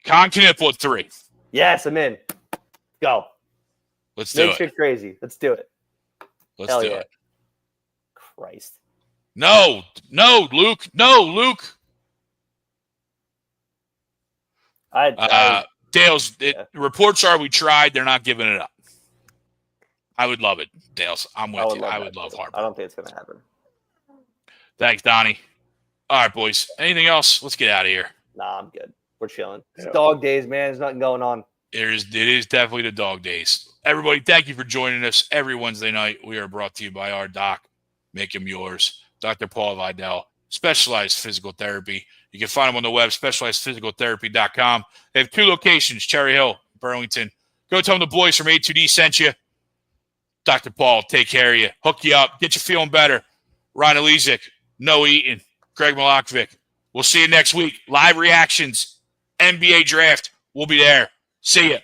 Con Knipple at 3. Yes, I'm in. Go. Let's do it. Make shit crazy. Let's do it. Let's do it. Christ. No, Luke. Dale's, reports are we tried. They're not giving it up. I would love it, Dale's. I'm with you. I would love Harper. I don't think it's going to happen. Thanks, Donnie. All right, boys. Anything else? Let's get out of here. Nah, I'm good. We're chilling. It's dog days, man. There's nothing going on. It is definitely the dog days. Everybody, thank you for joining us every Wednesday night. We are brought to you by our doc. Make him yours. Dr. Paul Vidal, Specialized Physical Therapy. You can find them on the web, specializedphysicaltherapy.com. They have 2 locations, Cherry Hill, Burlington. Go tell them the boys from A2D sent you. Dr. Paul, take care of you. Hook you up. Get you feeling better. Ryan Elizik, Noah Eaton, Greg Milakvic. We'll see you next week. Live reactions, NBA draft. We'll be there. See ya.